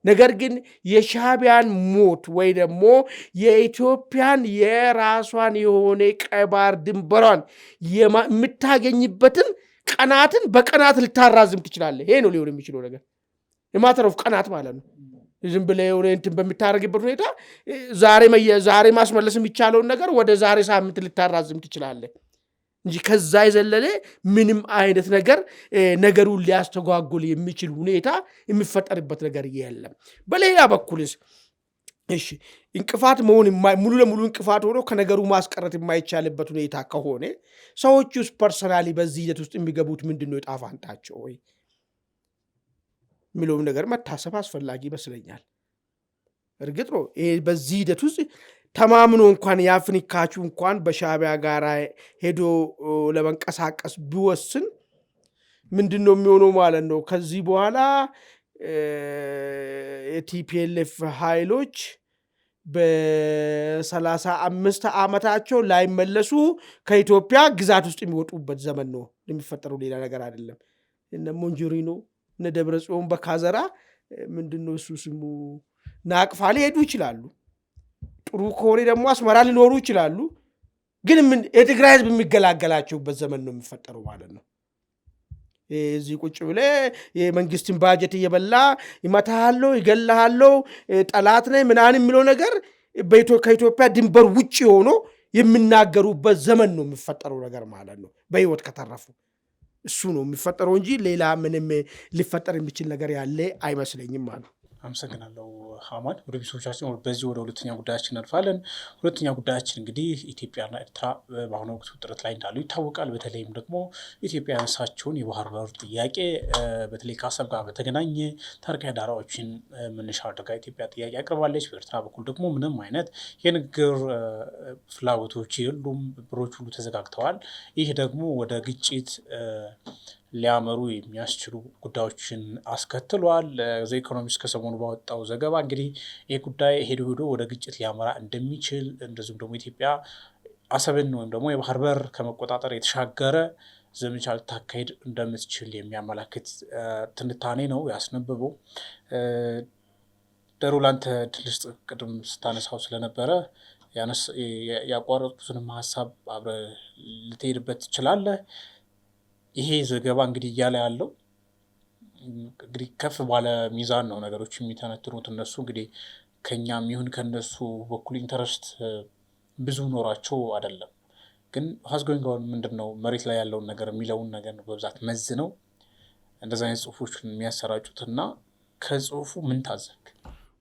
ነገር ግን የሻዕቢያን ሞት ወይ ደግሞ የኢትዮጵያን የራሷን የሆነ ቀይ ባህር ድንበሯን የምታገኝበትን ቀናትን በቀናት ልታራዝም ትችላለህ። ይሄ ነው ሊሆን የሚችለው ነገር፣ የማተር ኦፍ ቀናት ማለት ነው። ዝም ብለህ የሆነ እንትን በሚታረግበት ሁኔታ ዛሬ ማስመለስ የሚቻለውን ነገር ወደ ዛሬ ሳምንት ልታራዝም ትችላለህ እንጂ ከዛ የዘለለ ምንም አይነት ነገር ነገሩን ሊያስተጓጉል የሚችል ሁኔታ የሚፈጠርበት ነገር የለም። በሌላ በኩልስ እሺ እንቅፋት መሆን ሙሉ ለሙሉ እንቅፋት ሆኖ ከነገሩ ማስቀረት የማይቻልበት ሁኔታ ከሆነ ሰዎች ውስጥ ፐርሰናሊ በዚህ ሂደት ውስጥ የሚገቡት ምንድነው ዕጣ ፈንታቸው ወይ የሚለውም ነገር መታሰብ አስፈላጊ ይመስለኛል። እርግጥ ነው በዚህ ሂደት ውስጥ ተማምኖ እንኳን የአፍሪካቹ እንኳን በሻዕቢያ ጋር ሄዶ ለመንቀሳቀስ ቢወስን ምንድነው የሚሆነው ማለት ነው? ከዚህ በኋላ የቲፒኤልኤፍ ኃይሎች በ35 ዓመታቸው ላይመለሱ ከኢትዮጵያ ግዛት ውስጥ የሚወጡበት ዘመን ነው የሚፈጠረው። ሌላ ነገር አይደለም። እነ ሞንጆሪኖ እነ ደብረጽዮን በካዘራ ምንድነው እሱ ስሙ ናቅፋ ሊሄዱ ይችላሉ። ጥሩ ከሆነ ደግሞ አስመራ ሊኖሩ ይችላሉ። ግን የትግራይ ህዝብ የሚገላገላቸውበት ዘመን ነው የሚፈጠረው ማለት ነው። እዚህ ቁጭ ብለህ የመንግስትን ባጀት እየበላ ይመታሃለው፣ ይገላሃለው፣ ጠላት ነህ ምናምን የሚለው ነገር ከኢትዮጵያ ድንበር ውጭ ሆኖ የሚናገሩበት ዘመን ነው የሚፈጠረው ነገር ማለት ነው። በህይወት ከተረፉ እሱ ነው የሚፈጠረው እንጂ ሌላ ምንም ሊፈጠር የሚችል ነገር ያለ አይመስለኝም ማለት ነው። አመሰግናለሁ ሐማድ። ወደ ቤተሰቦቻችን በዚህ ወደ ሁለተኛ ጉዳያችን እናልፋለን። ሁለተኛ ጉዳያችን እንግዲህ ኢትዮጵያና ኤርትራ በአሁኑ ወቅት ውጥረት ላይ እንዳሉ ይታወቃል። በተለይም ደግሞ ኢትዮጵያ ያነሳቸውን የባህር በር ጥያቄ በተለይ ከአሰብ ጋር በተገናኘ ታሪካዊ ዳራዎችን መነሻ አድርጋ ኢትዮጵያ ጥያቄ አቅርባለች። በኤርትራ በኩል ደግሞ ምንም አይነት የንግግር ፍላጎቶች የሉም፣ በሮች ሁሉ ተዘጋግተዋል። ይህ ደግሞ ወደ ግጭት ሊያመሩ የሚያስችሉ ጉዳዮችን አስከትሏል። ዘ ኢኮኖሚስት ከሰሞኑ ባወጣው ዘገባ እንግዲህ ይህ ጉዳይ ሄዶ ወደ ግጭት ሊያመራ እንደሚችል እንደዚሁም ደግሞ ኢትዮጵያ አሰብን ወይም ደግሞ የባህር በር ከመቆጣጠር የተሻገረ ዘመቻ ልታካሄድ እንደምትችል የሚያመላክት ትንታኔ ነው ያስነበበው። ደሩ ላንተ ድል ስጥ። ቅድም ስታነሳው ስለነበረ ያቋረጥኩትንም ሀሳብ አብረህ ልትሄድበት ትችላለህ። ይሄ ዘገባ እንግዲህ እያለ ያለው እንግዲህ ከፍ ባለ ሚዛን ነው ነገሮች የሚተነትኑት። እነሱ እንግዲህ ከኛም ይሁን ከነሱ በኩል ኢንተረስት ብዙ ኖራቸው አይደለም። ግን ሀስጎንጋውን ምንድን ነው መሬት ላይ ያለውን ነገር የሚለውን ነገር ነው በብዛት መዝነው እንደዛ አይነት ጽሁፎችን የሚያሰራጩትና ከጽሁፉ ምን ታዘብክ?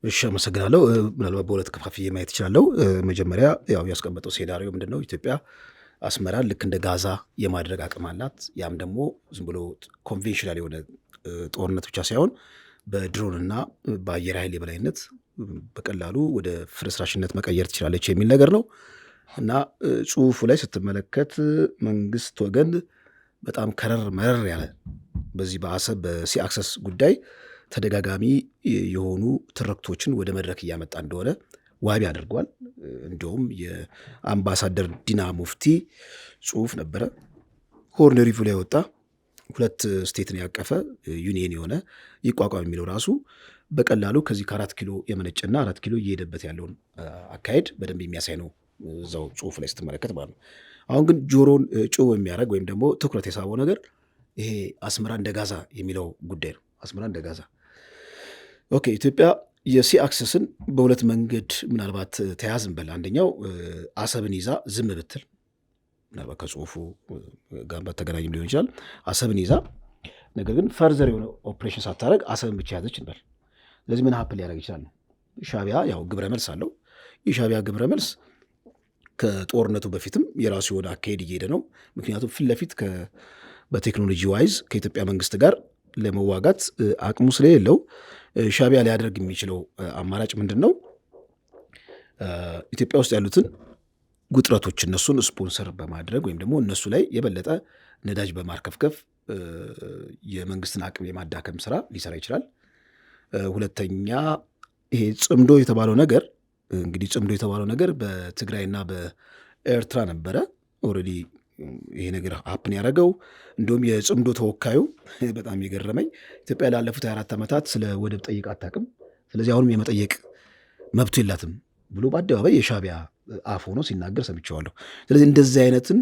እሺ አመሰግናለሁ። ምናልባት በሁለት ከፋፍዬ ማየት እችላለሁ። መጀመሪያ ያው ያስቀመጠው ሴናሪዮ ምንድን ነው ኢትዮጵያ አስመራን ልክ እንደ ጋዛ የማድረግ አቅም አላት። ያም ደግሞ ዝም ብሎ ኮንቬንሽናል የሆነ ጦርነት ብቻ ሳይሆን በድሮንና በአየር ኃይል የበላይነት በቀላሉ ወደ ፍርስራሽነት መቀየር ትችላለች የሚል ነገር ነው እና ጽሁፉ ላይ ስትመለከት መንግስት ወገን በጣም ከረር መረር ያለ በዚህ በአሰብ በሲ አክሰስ ጉዳይ ተደጋጋሚ የሆኑ ትርክቶችን ወደ መድረክ እያመጣ እንደሆነ ዋቢ አድርጓል። እንዲሁም የአምባሳደር ዲና ሙፍቲ ጽሁፍ ነበረ ሆርን ሪቪው ላይ ወጣ። 2 ስቴትን ያቀፈ ዩኒየን የሆነ ይቋቋም የሚለው ራሱ በቀላሉ ከዚህ ከ4 ኪሎ የመነጨና 4 ኪሎ እየሄደበት ያለውን አካሄድ በደንብ የሚያሳይ ነው እዛው ጽሁፍ ላይ ስትመለከት ማለት ነው። አሁን ግን ጆሮን ጭው የሚያደርግ ወይም ደግሞ ትኩረት የሳበው ነገር ይሄ አስመራ እንደ ጋዛ የሚለው ጉዳይ ነው። አስመራ እንደ ጋዛ ኦኬ። ኢትዮጵያ የሲ አክሰስን በሁለት መንገድ ምናልባት ተያዝን በል። አንደኛው አሰብን ይዛ ዝም ብትል ምናልባት ከጽሁፉ ጋር በተገናኝም ሊሆን ይችላል። አሰብን ይዛ ነገር ግን ፈርዘር የሆነ ኦፕሬሽን ሳታደርግ አሰብን ብቻ ያዘች እንበል። ስለዚህ ምን ሀፕል ሊያደርግ ይችላል ነው። ሻቢያ ያው ግብረ መልስ አለው። የሻቢያ ግብረ መልስ ከጦርነቱ በፊትም የራሱ የሆነ አካሄድ እየሄደ ነው። ምክንያቱም ፊት ለፊት በቴክኖሎጂ ዋይዝ ከኢትዮጵያ መንግስት ጋር ለመዋጋት አቅሙ ስለሌለው ሻቢያ ሊያደርግ የሚችለው አማራጭ ምንድን ነው? ኢትዮጵያ ውስጥ ያሉትን ጉጥረቶች እነሱን ስፖንሰር በማድረግ ወይም ደግሞ እነሱ ላይ የበለጠ ነዳጅ በማርከፍከፍ የመንግስትን አቅም የማዳከም ስራ ሊሰራ ይችላል። ሁለተኛ ይሄ ጽምዶ የተባለው ነገር እንግዲህ ጽምዶ የተባለው ነገር በትግራይና በኤርትራ ነበረ ኦልሬዲ ይሄ ነገር ሀፕን ያደረገው። እንዲሁም የጽምዶ ተወካዩ በጣም የገረመኝ ኢትዮጵያ ላለፉት 24 ዓመታት ስለ ወደብ ጠይቅ አታውቅም፣ ስለዚህ አሁንም የመጠየቅ መብቱ የላትም ብሎ በአደባባይ የሻቢያ አፍ ሆኖ ሲናገር ሰምቼዋለሁ። ስለዚህ እንደዚህ አይነትን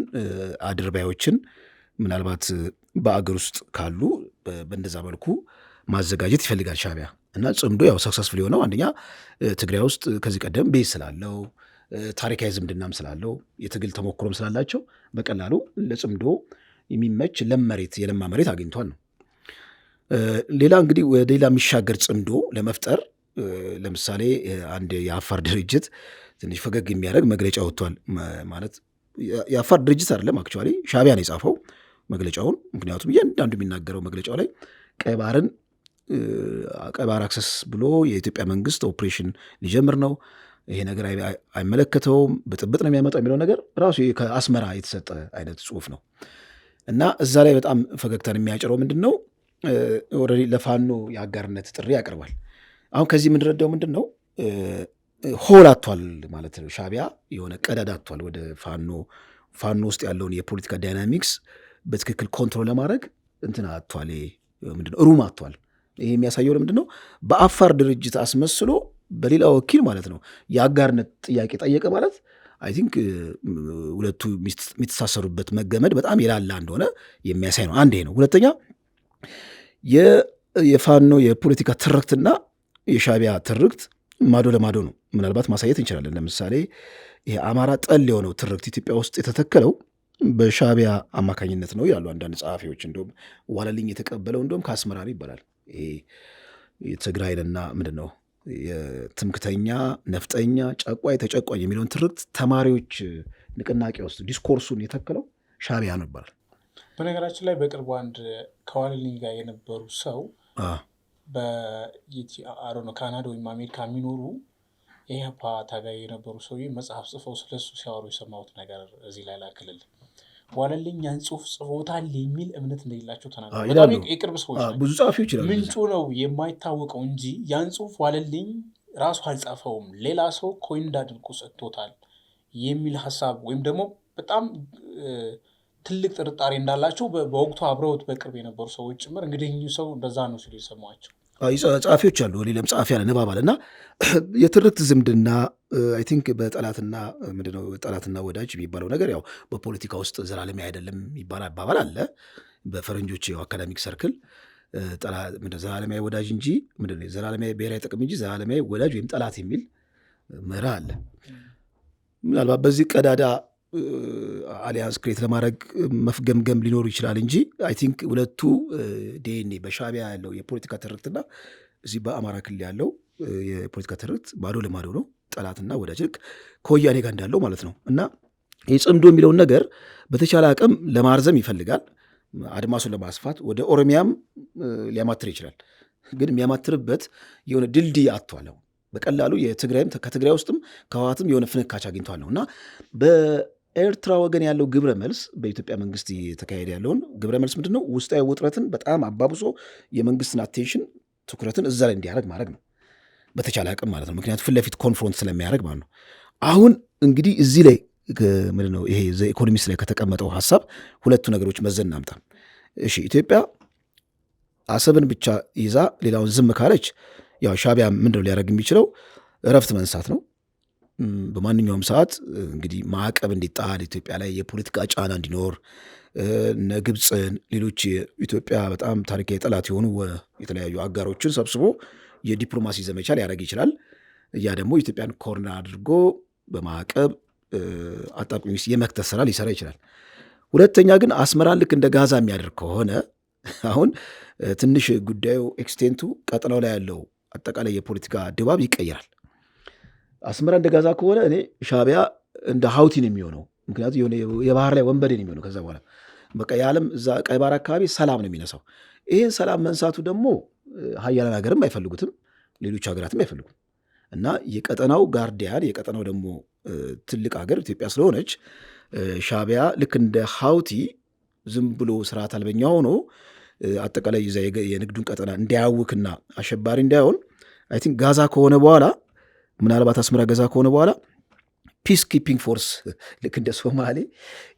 አድርባዮችን ምናልባት በአገር ውስጥ ካሉ በእንደዛ መልኩ ማዘጋጀት ይፈልጋል ሻቢያ እና ጽምዶ ያው ሰክሰስፉል የሆነው አንደኛ ትግራይ ውስጥ ከዚህ ቀደም ቤዝ ስላለው ታሪካዊ ዝምድናም ስላለው የትግል ተሞክሮም ስላላቸው በቀላሉ ለጽምዶ የሚመች የለማ መሬት አግኝቷል ነው። ሌላ እንግዲህ ወደ ሌላ የሚሻገር ጽምዶ ለመፍጠር ለምሳሌ አንድ የአፋር ድርጅት ትንሽ ፈገግ የሚያደርግ መግለጫ ወጥቷል። ማለት የአፋር ድርጅት አይደለም አክቹዋሊ ሻቢያ ነው የጻፈው መግለጫውን። ምክንያቱም እያንዳንዱ የሚናገረው መግለጫው ላይ ቀይ ባህር አክሰስ ብሎ የኢትዮጵያ መንግስት ኦፕሬሽን ሊጀምር ነው፣ ይሄ ነገር አይመለከተውም፣ ብጥብጥ ነው የሚያመጣው የሚለው ነገር ራሱ ከአስመራ የተሰጠ አይነት ጽሁፍ ነው እና እዛ ላይ በጣም ፈገግታን የሚያጭረው ምንድን ነው ኦልሬዲ ለፋኖ የአጋርነት ጥሪ ያቀርባል። አሁን ከዚህ የምንረዳው ምንድን ነው ሆል አቷል ማለት ነው። ሻቢያ የሆነ ቀዳዳ አቷል ወደ ፋኖ ውስጥ ያለውን የፖለቲካ ዳይናሚክስ በትክክል ኮንትሮል ለማድረግ እንትን አቷል፣ ምንድነው ሩም አቷል። ይሄ የሚያሳየው ምንድን ነው በአፋር ድርጅት አስመስሎ በሌላ ወኪል ማለት ነው የአጋርነት ጥያቄ ጠየቀ ማለት አይ ቲንክ ሁለቱ የሚተሳሰሩበት መገመድ በጣም የላላ እንደሆነ የሚያሳይ ነው። አንድ ይሄ ነው። ሁለተኛ የፋኖ የፖለቲካ ትርክትና የሻቢያ ትርክት ማዶ ለማዶ ነው። ምናልባት ማሳየት እንችላለን። ለምሳሌ ይሄ አማራ ጠል የሆነው ትርክት ኢትዮጵያ ውስጥ የተተከለው በሻቢያ አማካኝነት ነው ያሉ አንዳንድ ጸሐፊዎች። እንደውም ዋለልኝ የተቀበለው እንደውም ከአስመራ ነው ይባላል። ይሄ የትግራይንና ምንድን ነው የትምክተኛ ነፍጠኛ ጨቋይ ተጨቋኝ የሚለውን ትርክት ተማሪዎች ንቅናቄ ውስጥ ዲስኮርሱን የተከለው ሻቢያ ነው ይባላል። በነገራችን ላይ በቅርቡ አንድ ከዋለልኝ ጋር የነበሩ ሰው ካናዳ ወይም አሜሪካ የሚኖሩ የኢህአፓ ታጋይ የነበሩ ሰውዬ መጽሐፍ ጽፈው ስለሱ ሲያወሩ የሰማሁት ነገር እዚህ ላይ ላክልል። ዋለልኝ ያን ጽሁፍ ጽፎታል የሚል እምነት እንደሌላቸው ተናግረዋል። በጣም የቅርብ ሰዎች ብዙ ጸሐፊዎች ይላሉ። ምንጩ ነው የማይታወቀው እንጂ ያን ጽሁፍ ዋለልኝ ራሱ አልጻፈውም፣ ሌላ ሰው ኮይንድ አድርጎ ሰጥቶታል የሚል ሀሳብ ወይም ደግሞ በጣም ትልቅ ጥርጣሬ እንዳላቸው በወቅቱ አብረውት በቅርብ የነበሩ ሰዎች ጭምር እንግዲህ እኚህ ሰው እንደዛ ነው ሲሉ የሰማቸው ጸሐፊዎች አሉ። ሌላም ጸሐፊ ያለ ንባባል እና የትርክት ዝምድና አይ ቲንክ በጠላትና ምንድነው ጠላትና ወዳጅ የሚባለው ነገር ያው በፖለቲካ ውስጥ ዘላለማዊ አይደለም ይባላል አባባል አለ በፈረንጆች አካዳሚክ ሰርክል ዘላለማዊ ወዳጅ እንጂ ምንድነው ዘላለማዊ ብሔራዊ ጥቅም እንጂ ዘላለማዊ ወዳጅ ወይም ጠላት የሚል መርህ አለ። ምናልባት በዚህ ቀዳዳ አሊያንስ ክሬት ለማድረግ መፍገምገም ሊኖሩ ይችላል እንጂ አይ ቲንክ ሁለቱ ዲኤንኤ በሻዕቢያ ያለው የፖለቲካ ትርክትና እዚህ በአማራ ክልል ያለው የፖለቲካ ትርክት ማዶ ለማዶ ነው። ጠላትና ወዳጅ ልክ ከወያኔ ጋር እንዳለው ማለት ነው። እና ይህ ጽምዶ የሚለውን ነገር በተቻለ አቅም ለማርዘም ይፈልጋል። አድማሱን ለማስፋት ወደ ኦሮሚያም ሊያማትር ይችላል። ግን የሚያማትርበት የሆነ ድልድይ አጥቷል። በቀላሉ የትግራይም ከትግራይ ውስጥም ከህወሓትም የሆነ ፍንካች አግኝቷል ነው እና በኤርትራ ወገን ያለው ግብረ መልስ በኢትዮጵያ መንግስት የተካሄደ ያለውን ግብረ መልስ ምንድን ነው? ውስጣዊ ውጥረትን በጣም አባብሶ የመንግስትን አቴንሽን ትኩረትን እዛ ላይ እንዲያደርግ ማድረግ ነው በተቻለ አቅም ማለት ነው። ምክንያቱም ፊት ለፊት ኮንፍሮንት ስለሚያደርግ ማለት ነው። አሁን እንግዲህ እዚህ ላይ ምንድን ነው ይሄ ኢኮኖሚስት ላይ ከተቀመጠው ሀሳብ ሁለቱ ነገሮች መዘን እናምጣ። እሺ ኢትዮጵያ አሰብን ብቻ ይዛ ሌላውን ዝም ካለች ያው ሻዕቢያ ምንድነው ሊያደርግ የሚችለው? እረፍት መንሳት ነው። በማንኛውም ሰዓት እንግዲህ ማዕቀብ እንዲጣል ኢትዮጵያ ላይ የፖለቲካ ጫና እንዲኖር እነ ግብፅን፣ ሌሎች የኢትዮጵያ በጣም ታሪካዊ ጠላት የሆኑ የተለያዩ አጋሮችን ሰብስቦ የዲፕሎማሲ ዘመቻ ሊያደርግ ይችላል። ያ ደግሞ ኢትዮጵያን ኮርነር አድርጎ በማዕቀብ አጣብቂኝ ውስጥ የመክተት ስራ ሊሰራ ይችላል። ሁለተኛ ግን አስመራን ልክ እንደ ጋዛ የሚያደርግ ከሆነ አሁን ትንሽ ጉዳዩ ኤክስቴንቱ ቀጠናው ላይ ያለው አጠቃላይ የፖለቲካ ድባብ ይቀይራል። አስመራ እንደ ጋዛ ከሆነ እኔ ሻዕቢያ እንደ ሀውቲ ነው የሚሆነው። ምክንያቱም የሆነ የባህር ላይ ወንበዴ ነው የሚሆነው። ከዛ በኋላ በቃ የዓለም እዛ ቀይ ባህር አካባቢ ሰላም ነው የሚነሳው። ይህን ሰላም መንሳቱ ደግሞ ሀያላን ሀገርም አይፈልጉትም፣ ሌሎች ሀገራትም አይፈልጉም። እና የቀጠናው ጋርዲያን የቀጠናው ደግሞ ትልቅ ሀገር ኢትዮጵያ ስለሆነች ሻዕቢያ ልክ እንደ ሀውቲ ዝም ብሎ ስርዓት አልበኛ ሆኖ አጠቃላይ ይዛ የንግዱን ቀጠና እንዲያውክና አሸባሪ እንዳይሆን አይ ቲንክ ጋዛ ከሆነ በኋላ ምናልባት አስመራ ጋዛ ከሆነ በኋላ ፒስ ኪፒንግ ፎርስ ልክ እንደ ሶማሌ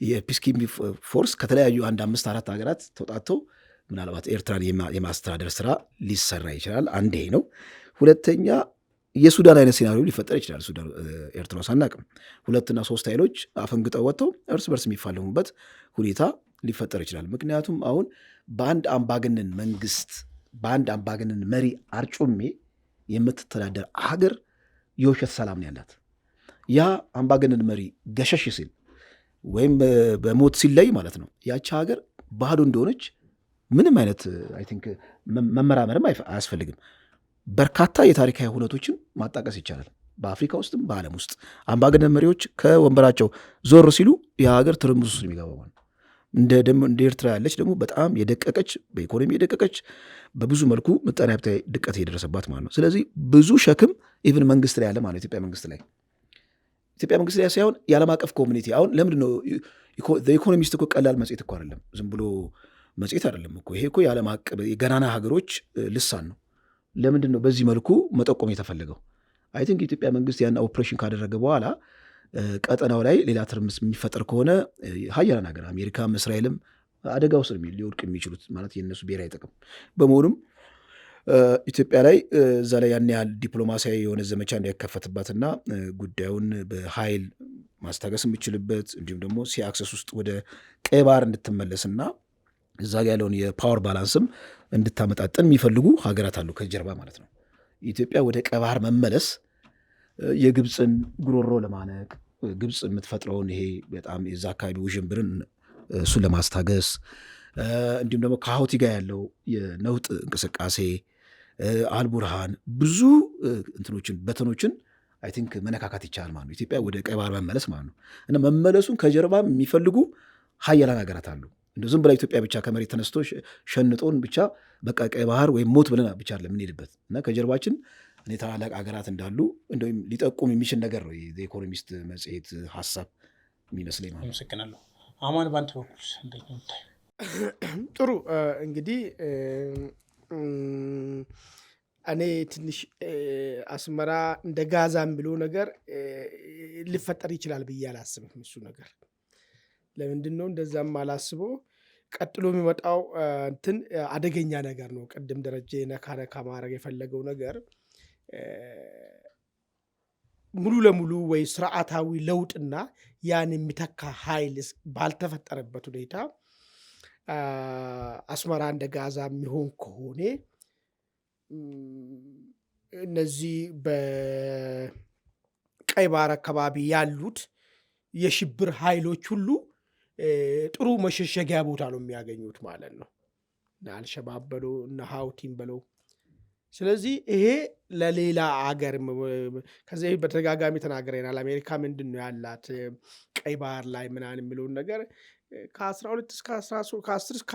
የፒስ ኪፒንግ ፎርስ ከተለያዩ 1-5-4 ሀገራት ተውጣተው ምናልባት ኤርትራን የማስተዳደር ስራ ሊሰራ ይችላል። አንድ ይሄ ነው። ሁለተኛ የሱዳን አይነት ሴናሪዮ ሊፈጠር ይችላል። ሱዳን ኤርትራ ሳናቅም 2-3 ኃይሎች አፈንግጠው ወጥተው እርስ በርስ የሚፋለሙበት ሁኔታ ሊፈጠር ይችላል። ምክንያቱም አሁን በአንድ አምባገነን መንግስት በአንድ አምባገነን መሪ አርጩሜ የምትተዳደር ሀገር የውሸት ሰላም ነው ያላት። ያ አምባገነን መሪ ገሸሽ ሲል ወይም በሞት ሲለይ ማለት ነው ያቺ ሀገር ባዶ እንደሆነች ምንም አይነት አይ ቲንክ መመራመርም አያስፈልግም። በርካታ የታሪካዊ ሁነቶችን ማጣቀስ ይቻላል። በአፍሪካ ውስጥም በዓለም ውስጥ አምባገነን መሪዎች ከወንበራቸው ዞር ሲሉ የሀገር ትርምስ ውስጥ የሚገባው እንደ ኤርትራ ያለች ደግሞ በጣም የደቀቀች በኢኮኖሚ የደቀቀች በብዙ መልኩ ምጣኔ ሀብታዊ ድቀት የደረሰባት ማለት ነው። ስለዚህ ብዙ ሸክም ኢቭን መንግስት ላይ ያለ ማለት ኢትዮጵያ መንግስት ላይ ሳይሆን የዓለም አቀፍ ኮሚኒቲ አሁን ለምንድን ነው ኢኮኖሚስት እኮ ቀላል መጽሔት እኮ አይደለም፣ ዝም ብሎ መጽሔት አይደለም እኮ ይሄ እኮ የዓለም አቀፍ የገናና ሀገሮች ልሳን ነው። ለምንድን ነው በዚህ መልኩ መጠቆም የተፈለገው? አይ ቲንክ የኢትዮጵያ መንግስት ያን ኦፕሬሽን ካደረገ በኋላ ቀጠናው ላይ ሌላ ትርምስ የሚፈጠር ከሆነ ሀያላን ሀገር አሜሪካም እስራኤልም አደጋ ውስጥ ሊወድቅ የሚችሉት ማለት የነሱ ብሔራዊ ጥቅም በመሆኑም ኢትዮጵያ ላይ እዛ ላይ ያን ያህል ዲፕሎማሲያዊ የሆነ ዘመቻ እንዳይከፈትባትና ጉዳዩን በኃይል ማስታገስ የሚችልበት እንዲሁም ደግሞ ሲአክሰስ ውስጥ ወደ ቀይ ባህር እንድትመለስና እዛ ጋ ያለውን የፓወር ባላንስም እንድታመጣጠን የሚፈልጉ ሀገራት አሉ ከጀርባ ማለት ነው። ኢትዮጵያ ወደ ቀይ ባህር መመለስ የግብፅን ጉሮሮ ለማነቅ ግብፅ የምትፈጥረውን ይሄ በጣም የዛ አካባቢ ውዥንብርን እሱን ለማስታገስ እንዲሁም ደግሞ ከሀውቲ ጋር ያለው የነውጥ እንቅስቃሴ አልቡርሃን ብዙ በተኖችን አይ ቲንክ መነካካት ይቻላል ማለት ነው። ኢትዮጵያ ወደ ቀይ ባህር መመለስ ማለት ነው እና መመለሱን ከጀርባ የሚፈልጉ ሀያላን ሀገራት አሉ። እንደ ዝም ብላ ኢትዮጵያ ብቻ ከመሬት ተነስቶ ሸንጦን ብቻ በቃ ቀይ ባህር ወይም ሞት ብለን ብቻ ለምንሄድበት እና ከጀርባችን እኔ ታላላቅ ሀገራት እንዳሉ እንደውም ሊጠቁም የሚችል ነገር ነው የኢኮኖሚስት መጽሔት ሀሳብ የሚመስለኝ ማለት ነው። አመሰግናለሁ። አማን ባንተ በኩል እንዴት ነው? ጥሩ እንግዲህ እኔ ትንሽ አስመራ እንደ ጋዛ ብሎ ነገር ሊፈጠር ይችላል ብዬ አላስብም። እሱ ነገር ለምንድን ነው እንደዛም አላስበው? ቀጥሎ የሚመጣው እንትን አደገኛ ነገር ነው። ቅድም ደረጀ ነካ ማድረግ የፈለገው ነገር ሙሉ ለሙሉ ወይ ስርዓታዊ ለውጥና ያን የሚተካ ኃይል ባልተፈጠረበት ሁኔታ አስመራ እንደ ጋዛ የሚሆን ከሆነ እነዚህ በቀይ ባህር አካባቢ ያሉት የሽብር ኃይሎች ሁሉ ጥሩ መሸሸጊያ ቦታ ነው የሚያገኙት ማለት ነው። እና አልሸባብ በለው እና ሀውቲን በለው። ስለዚህ ይሄ ለሌላ አገር ከዚህ በተደጋጋሚ ተናግረናል። አሜሪካ ምንድን ነው ያላት ቀይ ባህር ላይ ምናምን የሚለውን ነገር ከ12 እስከ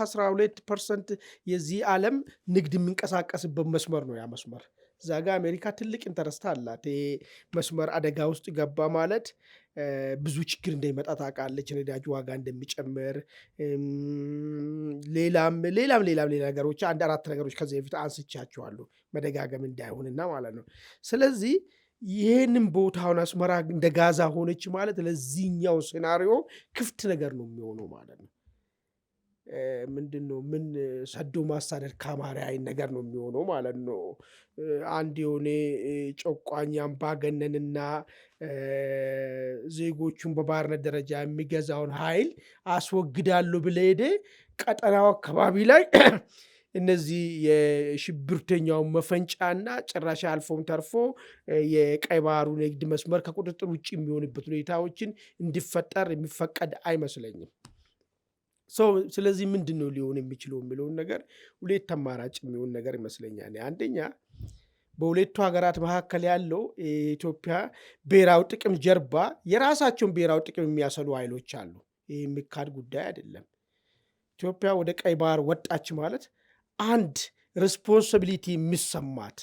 12% የዚህ ዓለም ንግድ የሚንቀሳቀስበት መስመር ነው ያ መስመር። እዛ ጋር አሜሪካ ትልቅ ኢንተረስት አላት። ይሄ መስመር አደጋ ውስጥ ገባ ማለት ብዙ ችግር እንደሚመጣ ታውቃለች። ነዳጅ ዋጋ እንደሚጨምር፣ ሌላም ነገሮች 1-4 ነገሮች ከዚህ በፊት አንስቻቸዋለሁ መደጋገም እንዳይሆንና ማለት ነው። ስለዚህ ይህንን ቦታውን አስመራ እንደ ጋዛ ሆነች ማለት ለዚህኛው ሴናሪዮ ክፍት ነገር ነው የሚሆነው ማለት ነው። ምንድነው ምን ሰዶ ማሳደድ ካማሪ አይን ነገር ነው የሚሆነው ማለት ነው። አንድ የሆነ ጨቋኝ አምባገነንና ዜጎቹን በባርነት ደረጃ የሚገዛውን ኃይል አስወግዳለሁ ብለህ ሄደህ ቀጠናው አካባቢ ላይ እነዚህ የሽብርተኛውን መፈንጫና ጭራሽ አልፎም ተርፎ የቀይ ባህሩ ንግድ መስመር ከቁጥጥር ውጭ የሚሆንበት ሁኔታዎችን እንዲፈጠር የሚፈቀድ አይመስለኝም። ስለዚህ ምንድን ነው ሊሆን የሚችለው የሚለውን ነገር ሁለት አማራጭ የሚሆን ነገር ይመስለኛል። አንደኛ በሁለቱ ሀገራት መካከል ያለው የኢትዮጵያ ብሔራዊ ጥቅም ጀርባ የራሳቸውን ብሔራዊ ጥቅም የሚያሰሉ ኃይሎች አሉ። ይህ የሚካድ ጉዳይ አይደለም። ኢትዮጵያ ወደ ቀይ ባህር ወጣች ማለት አንድ ሪስፖንሲቢሊቲ የሚሰማት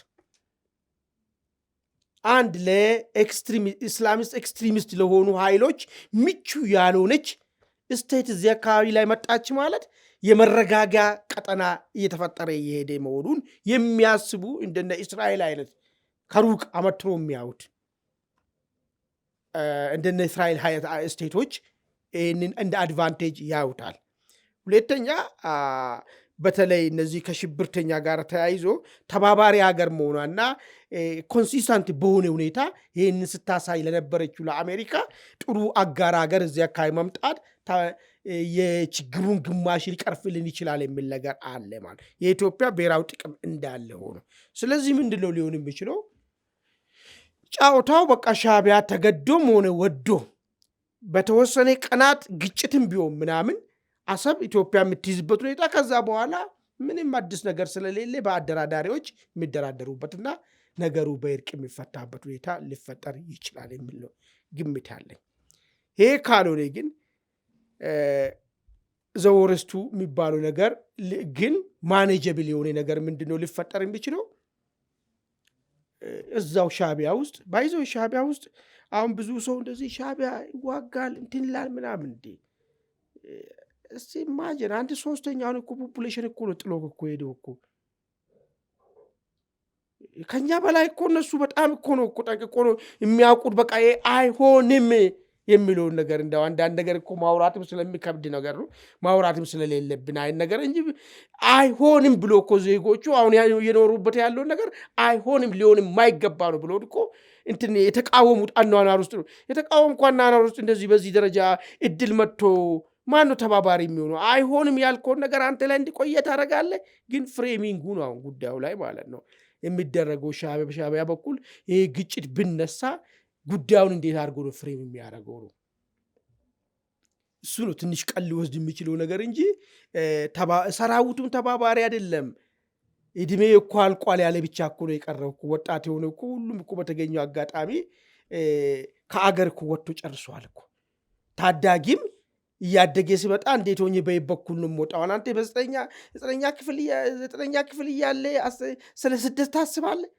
አንድ ለኢስላሚስት ኤክስትሪሚስት ለሆኑ ኃይሎች ምቹ ያልሆነች ስቴት እዚህ አካባቢ ላይ መጣች ማለት የመረጋጊያ ቀጠና እየተፈጠረ እየሄደ መሆኑን የሚያስቡ እንደነ እስራኤል አይነት ከሩቅ አመትሮ የሚያዩት እንደነ እስራኤል ስቴቶች ይህንን እንደ አድቫንቴጅ ያዩታል። ሁለተኛ በተለይ እነዚህ ከሽብርተኛ ጋር ተያይዞ ተባባሪ ሀገር መሆኗና ኮንሲስተንት በሆነ ሁኔታ ይህንን ስታሳይ ለነበረችው ለአሜሪካ ጥሩ አጋር ሀገር እዚህ አካባቢ መምጣት የችግሩን ግማሽ ሊቀርፍልን ይችላል የሚል ነገር አለ ማለት የኢትዮጵያ ብሔራዊ ጥቅም እንዳለ ሆኖ። ስለዚህ ምንድነው ሊሆን የሚችለው? ጫወታው በቃ ሻዕቢያ ተገዶም ሆነ ወዶ በተወሰነ ቀናት ግጭትም ቢሆን ምናምን አሰብ ኢትዮጵያ የምትይዝበት ሁኔታ ከዛ በኋላ ምንም አዲስ ነገር ስለሌለ በአደራዳሪዎች የሚደራደሩበትና ነገሩ በእርቅ የሚፈታበት ሁኔታ ሊፈጠር ይችላል የሚል ነው ግምት ያለኝ። ይሄ ካልሆነ ግን ዘወረስቱ የሚባለው ነገር ግን ማኔጀብል የሆነ ነገር ምንድነው ሊፈጠር የሚችለው? እዛው ሻዕቢያ ውስጥ ባይዘው ሻዕቢያ ውስጥ አሁን ብዙ ሰው እንደዚህ ሻዕቢያ ይዋጋል እንትን ይላል ምናምን እንዴ እስቲ ኢማጂን 1/3 እኮ ፖፑሌሽን እኮ ነው ጥሎ እኮ ሄደው እኮ ከኛ በላይ እኮ እነሱ በጣም እኮ ነው እኮ ጠንቅቆ ነው የሚያውቁት። በቃ አይሆንም የሚለውን ነገር እንደው አንዳንድ ነገር እኮ ማውራትም ስለሚከብድ ነገር ነው ማውራትም ስለሌለብን አይን ነገር እንጂ አይሆንም ብሎ እኮ ዜጎቹ አሁን የኖሩበት ያለውን ነገር አይሆንም ሊሆንም የማይገባ ነው ብሎ እኮ እንትን የተቃወሙት አኗኗር ውስጥ ነው የተቃወምኩ አኗኗር ውስጥ እንደዚህ በዚህ ደረጃ እድል መጥቶ ማን ነው ተባባሪ የሚሆነው? አይሆንም ያልከውን ነገር አንተ ላይ እንዲቆየ ታደርጋለህ። ግን ፍሬሚንጉ ነው አሁን ጉዳዩ ላይ ማለት ነው የሚደረገው ሻዕቢያ በኩል ይሄ ግጭት ብነሳ ጉዳዩን እንዴት አድርጎ ነው ፍሬም የሚያደርገው ነው። እሱ ነው ትንሽ ቀል ሊወስድ የሚችለው ነገር እንጂ ሰራዊቱም ተባባሪ አይደለም። እድሜ እኮ አልቋል ያለ ብቻ እኮ ነው የቀረው እኮ ወጣት የሆነ እኮ ሁሉም እኮ በተገኘው አጋጣሚ ከአገር እኮ ወጥቶ ጨርሷል እኮ። ታዳጊም እያደገ ሲመጣ እንዴት ሆኜ በኩል ነው የምወጣው? አንተ በዘጠነኛ ክፍል እያለ ስለ ስደት ታስባለህ?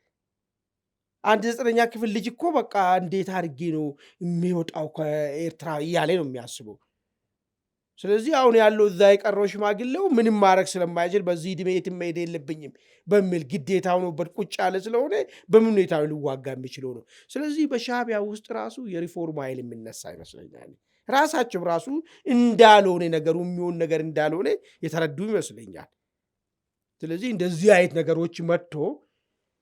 አንድ 9ኛ ክፍል ልጅ እኮ በቃ እንዴት አድርጌ ነው የሚወጣው ከኤርትራ እያለ ነው የሚያስበው። ስለዚህ አሁን ያለው እዛ የቀረው ሽማግሌው ምንም ማድረግ ስለማይችል በዚህ ዕድሜ የትም መሄድ የለብኝም በሚል ግዴታ ሆኖበት ቁጭ ያለ ስለሆነ በምን ሁኔታ ሊዋጋ የሚችለው ነው። ስለዚህ በሻዕቢያ ውስጥ ራሱ የሪፎርም ኃይል የሚነሳ ይመስለኛል። ራሳቸው ራሱ እንዳልሆነ ነገሩ የሚሆን ነገር እንዳልሆነ የተረዱ ይመስለኛል። ስለዚህ እንደዚህ አይነት ነገሮች መጥቶ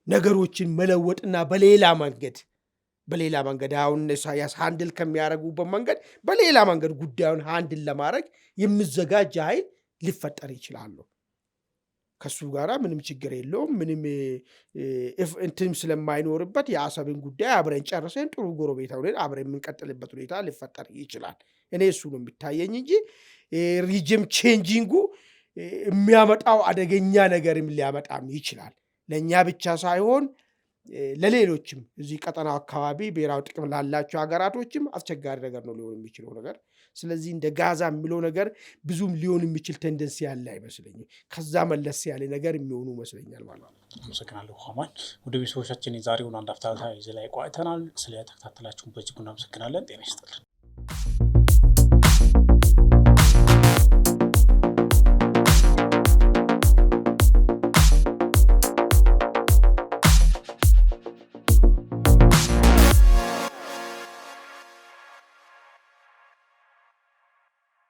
ነገሮችን መለወጥና በሌላ መንገድ አሁን ኢሳያስ ሃንድል ከሚያደርጉበት መንገድ በሌላ መንገድ ጉዳዩን ሃንድል ለማድረግ የሚዘጋጅ ኃይል ሊፈጠር ይችላሉ። ከሱ ጋራ ምንም ችግር የለውም። ምንም እንትም ስለማይኖርበት የአሰብን ጉዳይ አብረን ጨርሰን ጥሩ ጎረቤት ሆነን አብረን የምንቀጥልበት ሁኔታ ሊፈጠር ይችላል። እኔ እሱ ነው የሚታየኝ እንጂ ሪጅም ቼንጂንጉ የሚያመጣው አደገኛ ነገርም ሊያመጣም ይችላል። ለእኛ ብቻ ሳይሆን ለሌሎችም እዚህ ቀጠናው አካባቢ ብሔራዊ ጥቅም ላላቸው ሀገራቶችም አስቸጋሪ ነገር ነው ሊሆን የሚችለው ነገር። ስለዚህ እንደ ጋዛ የሚለው ነገር ብዙም ሊሆን የሚችል ቴንደንሲ ያለ አይመስለኝም። ከዛ መለስ ያለ ነገር የሚሆኑ ይመስለኛል ማለት ነው። አመሰግናለሁ ሀማን። ወደ ቤተሰቦቻችን የዛሬውን አንድ አፍታ እዚህ ላይ ቆይተናል። ስለተከታተላችሁን በእጅጉ እናመሰግናለን። ጤና ይስጥልን።